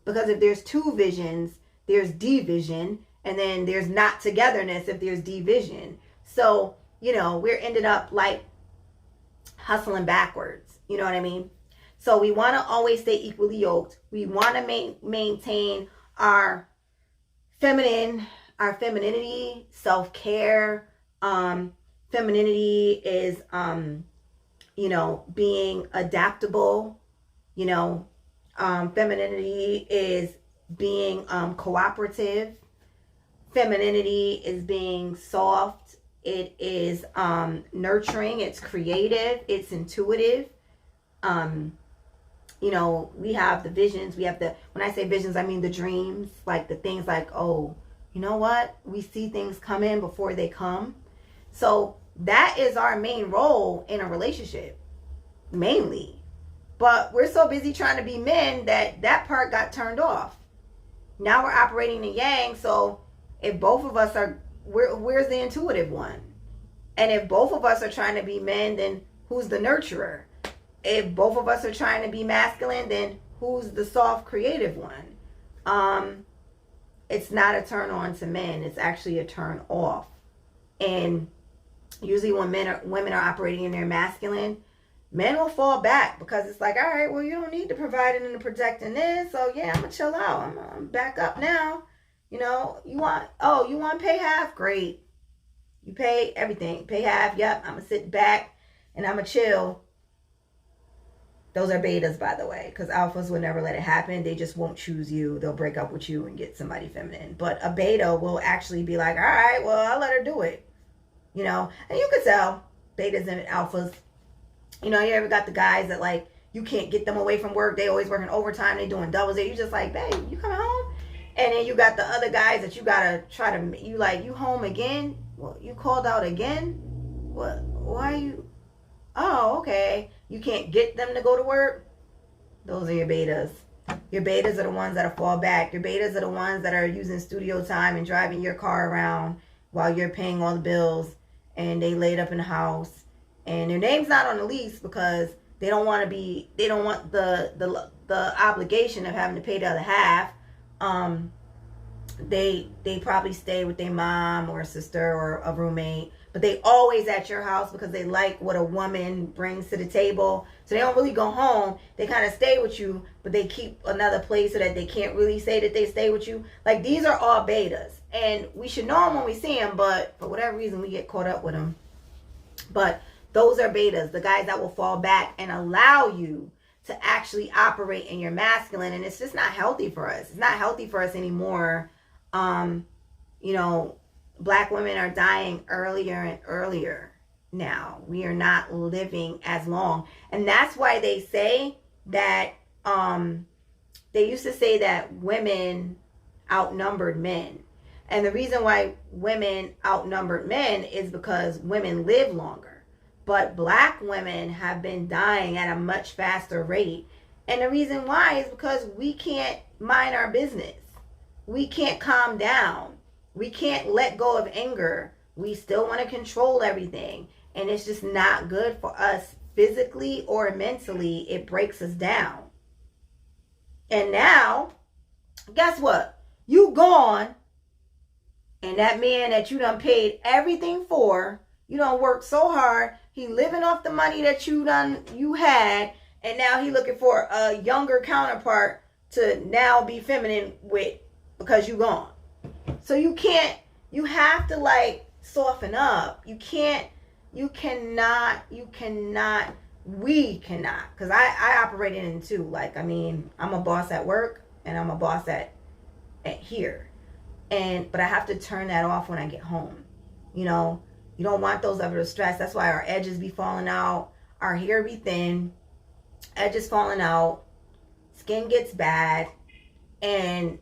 Because if there's two visions, there's division, and then there's not togetherness if there's division. So, we're ended up like hustling backwards. You know what I mean? So we want to always stay equally yoked. We want to maintain our femininity, self-care. Femininity is, being adaptable. Femininity is being cooperative. Femininity is being soft. It is nurturing. It's creative. It's intuitive. We have the visions. We have when I say visions, I mean the dreams, like the things like, oh, you know what? We see things come in before they come. So that is our main role in a relationship, mainly. But we're so busy trying to be men that part got turned off. Now we're operating in yang. So if both of us where's the intuitive one? And if both of us are trying to be men, then who's the nurturer? If both of us are trying to be masculine, then who's the soft, creative one? It's not a turn on to men. It's actually a turn off. And usually when women are operating in their masculine, men will fall back because it's like, all right, well, you don't need to provide and protecting this. So yeah, I'm gonna chill out. I'm back up now. You want to pay half? Great. You pay everything. Pay half. Yep. I'm gonna sit back and I'm gonna chill. Those are betas, by the way, because alphas will never let it happen. They just won't choose you. They'll break up with you and get somebody feminine. But a beta will actually be like, all right, well, I'll let her do it. And you can tell betas and alphas. You ever got the guys that like, you can't get them away from work. They always working overtime. They doing doubles. You just like, babe, you coming home? And then you got the other guys that you got to try to, you home again? Well, you called out again? What? Why you? Oh, okay. You can't get them to go to work? Those are your betas. Your betas are the ones that'll fall back. Your betas are the ones that are using studio time and driving your car around while you're paying all the bills and they laid up in the house. And their name's not on the lease because they don't want the obligation of having to pay the other half. They probably stay with their mom or a sister or a roommate, but they always at your house because they like what a woman brings to the table. So they don't really go home. They kind of stay with you, but they keep another place so that they can't really say that they stay with you. Like, these are all betas, and we should know them when we see them, but for whatever reason we get caught up with them. But those are betas, the guys that will fall back and allow you to actually operate in your masculine. And it's just not healthy for us. It's not healthy for us anymore. Black women are dying earlier and earlier now. We are not living as long. And that's why they say that, they used to say that women outnumbered men. And the reason why women outnumbered men is because women live longer. But black women have been dying at a much faster rate. And the reason why is because we can't mind our business. We can't calm down. We can't let go of anger. We still want to control everything. And it's just not good for us physically or mentally. It breaks us down. And now, guess what? You gone. And that man that you done paid everything for, you done worked so hard. He living off the money that you had. And now he looking for a younger counterpart to now be feminine with because you gone. So you have to like soften up. We cannot, because I operate in it too. Like, I mean, I'm a boss at work and I'm a boss at here. But I have to turn that off when I get home. You don't want those levels of stress. That's why our edges be falling out. Our hair be thin. Edges falling out. Skin gets bad. And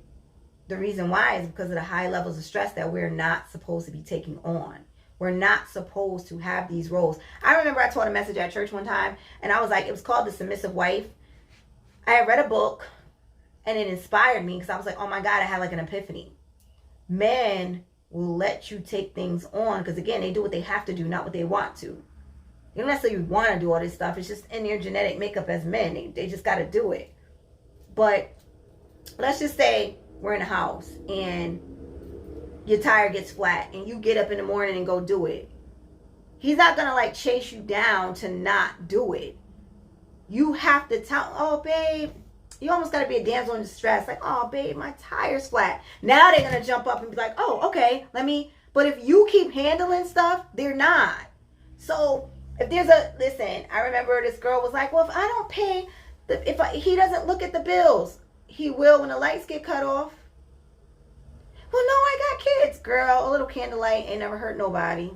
the reason why is because of the high levels of stress that we're not supposed to be taking on. We're not supposed to have these roles. I remember I taught a message at church one time, and I was like, it was called The Submissive Wife. I had read a book, and it inspired me because I was like, oh my God, I had like an epiphany. Men will let you take things on because, again, they do what they have to do, not what they want to. You don't necessarily want to do all this stuff. It's just in their genetic makeup as men. They just got to do it. But let's just say we're in a house and your tire gets flat and you get up in the morning and go do it. He's not going to like chase you down to not do it. You have to tell, oh, babe, you almost got to be a damsel in distress. Like, oh, babe, my tire's flat. Now they're going to jump up and be like, oh, okay, but if you keep handling stuff, they're not. So if there's listen, I remember this girl was like, well, if I don't pay, he doesn't look at the bills, he will when the lights get cut off. Well, no, I got kids. Girl, a little candlelight ain't never hurt nobody.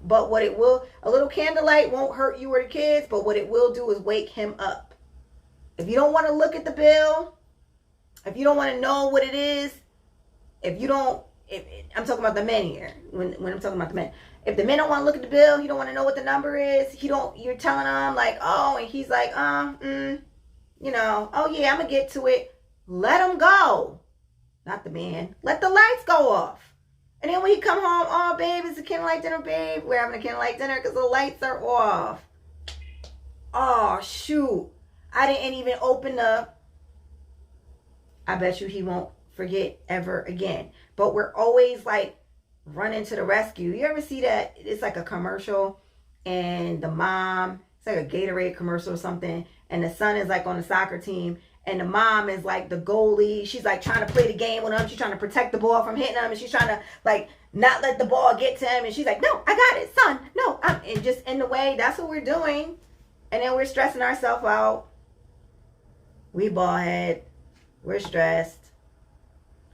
But what it will, a little candlelight won't hurt you or the kids, but what it will do is wake him up. If you don't want to look at the bill, if you don't want to know what it is, I'm talking about the men here, when I'm talking about the men. If the men don't want to look at the bill, he don't want to know what the number is, you're telling him like, oh, and he's like, oh yeah, I'm going to get to it. Let him go. Not the man. Let the lights go off. And then when he come home, oh, babe, it's a candlelight dinner, babe. We're having a candlelight dinner because the lights are off. Oh, shoot. I didn't even open up. I bet you he won't forget ever again. But we're always like running to the rescue. You ever see that? It's like a commercial and the mom, it's like a Gatorade commercial or something. And the son is like on the soccer team. And the mom is like the goalie. She's like trying to play the game with him. She's trying to protect the ball from hitting him. And she's trying to like not let the ball get to him. And she's like, no, I got it, son. No, and just in the way. That's what we're doing. And then we're stressing ourselves out. We bald head. We're stressed.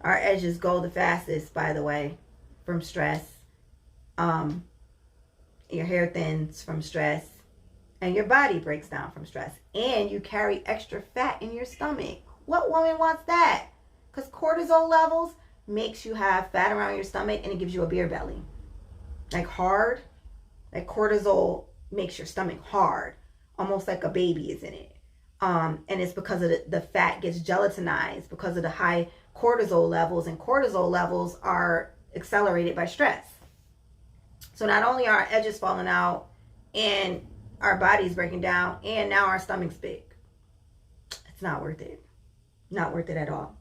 Our edges go the fastest, by the way, from stress. Your hair thins from stress. And your body breaks down from stress. And you carry extra fat in your stomach. What woman wants that? Because cortisol levels makes you have fat around your stomach and it gives you a beer belly. Like hard. Like cortisol makes your stomach hard. Almost like a baby is in it. And it's because of the fat gets gelatinized because of the high cortisol levels. And cortisol levels are accelerated by stress. So not only are our edges falling out and our body's breaking down, and now our stomach's big. It's not worth it. Not worth it at all.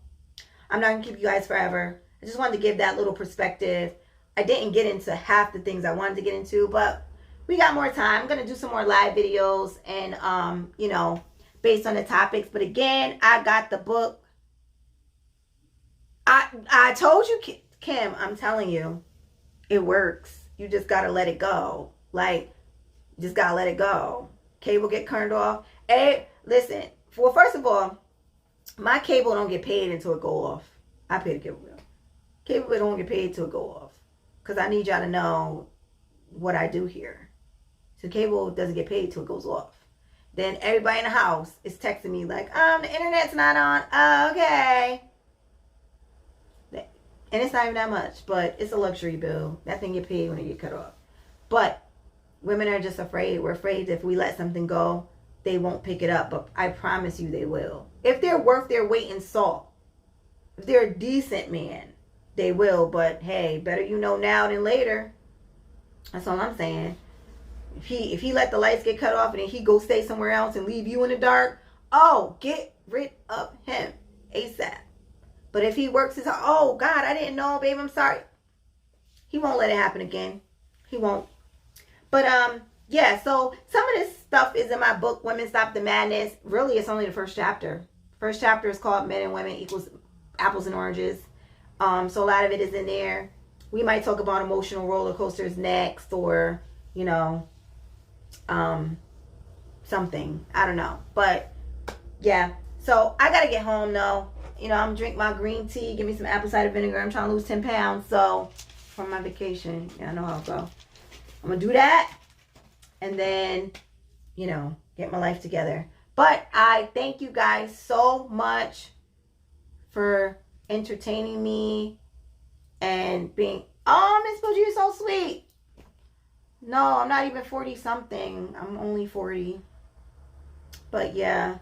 I'm not going to keep you guys forever. I just wanted to give that little perspective. I didn't get into half the things I wanted to get into, but we got more time. I'm going to do some more live videos and, based on the topics. But again, I got the book. I told you, Kim, I'm telling you, it works. You just got to let it go. Like, just gotta let it go. Cable get turned off. Hey, listen. Well, first of all, my cable don't get paid until it go off. I pay the cable bill. Cable bill don't get paid till it go off. Because I need y'all to know what I do here. So cable doesn't get paid till it goes off. Then everybody in the house is texting me like, the internet's not on. Oh, okay. And it's not even that much, but it's a luxury bill. That thing get paid when it get cut off. But women are just afraid. We're afraid if we let something go, they won't pick it up. But I promise you they will. If they're worth their weight in salt, if they're a decent man, they will. But hey, better you know now than later. That's all I'm saying. If he let the lights get cut off and then he go stay somewhere else and leave you in the dark, oh, get rid of him ASAP. But if he works his, oh God, I didn't know, babe, I'm sorry. He won't let it happen again. He won't. But yeah, so some of this stuff is in my book, Women Stop the Madness. Really, it's only the first chapter. First chapter is called Men and Women Equals Apples and Oranges. So a lot of it is in there. We might talk about emotional roller coasters next, or something. I don't know. But yeah, so I gotta get home though. I'm drink my green tea, give me some apple cider vinegar. I'm trying to lose 10 pounds. So from my vacation, I know how it go. I'm going to do that and then, get my life together. But I thank you guys so much for entertaining me and being, oh, Miss Bougie, you're so sweet. No, I'm not even 40 something. I'm only 40. But yeah.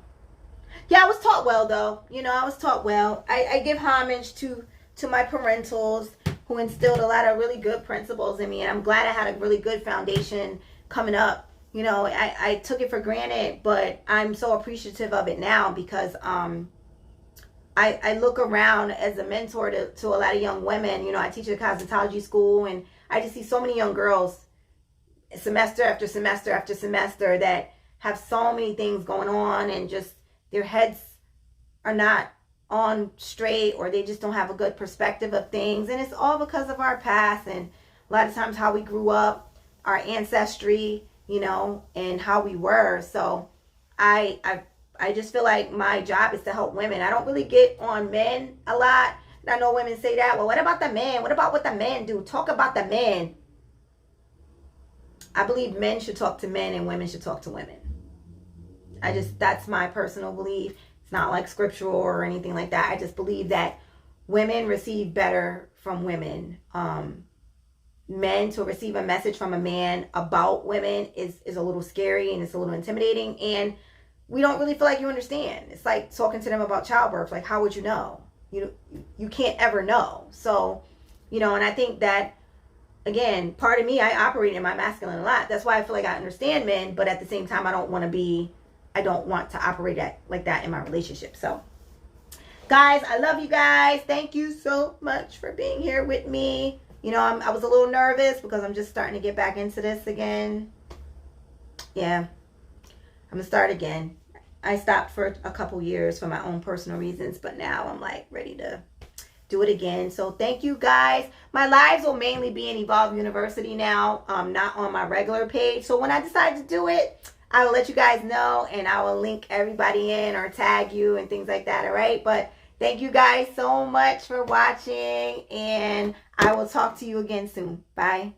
Yeah, I was taught well though. I was taught well. I give homage to my parentals who instilled a lot of really good principles in me. And I'm glad I had a really good foundation coming up, You know, I took it for granted, but I'm so appreciative of it now because I look around as a mentor to a lot of young women. You know, I teach at a cosmetology school, and I just see so many young girls semester after semester after semester that have so many things going on, and just their heads are not on straight, or they just don't have a good perspective of things. And it's all because of our past, and a lot of times how we grew up, our ancestry, you know, and how we were. So I just feel like my job is to help women. I don't really get on men a lot. I know women say that. Well, what about the men? What about what the men do? Talk about the men. I believe men should talk to men and women should talk to women. That's my personal belief. It's not like scriptural or anything like that. I just believe that women receive better from women. Men to receive a message from a man about women is a little scary, and it's a little intimidating, and we don't really feel like you understand. It's like talking to them about childbirth. Like, how would you know? You can't ever know. So, you know, and I think that, again, part of me, I operate in my masculine a lot. That's why I feel like I understand men, but at the same time, I don't want to operate like that in my relationship. So, guys, I love you guys. Thank you so much for being here with me. You know, I was a little nervous because I'm just starting to get back into this again. Yeah. I'm gonna start again. I stopped for a couple years for my own personal reasons, but now I'm like ready to do it again. So thank you guys. My lives will mainly be in Evolve University now, not on my regular page. So when I decide to do it, I will let you guys know, and I will link everybody in or tag you and things like that. All right. But thank you guys so much for watching, and I will talk to you again soon. Bye.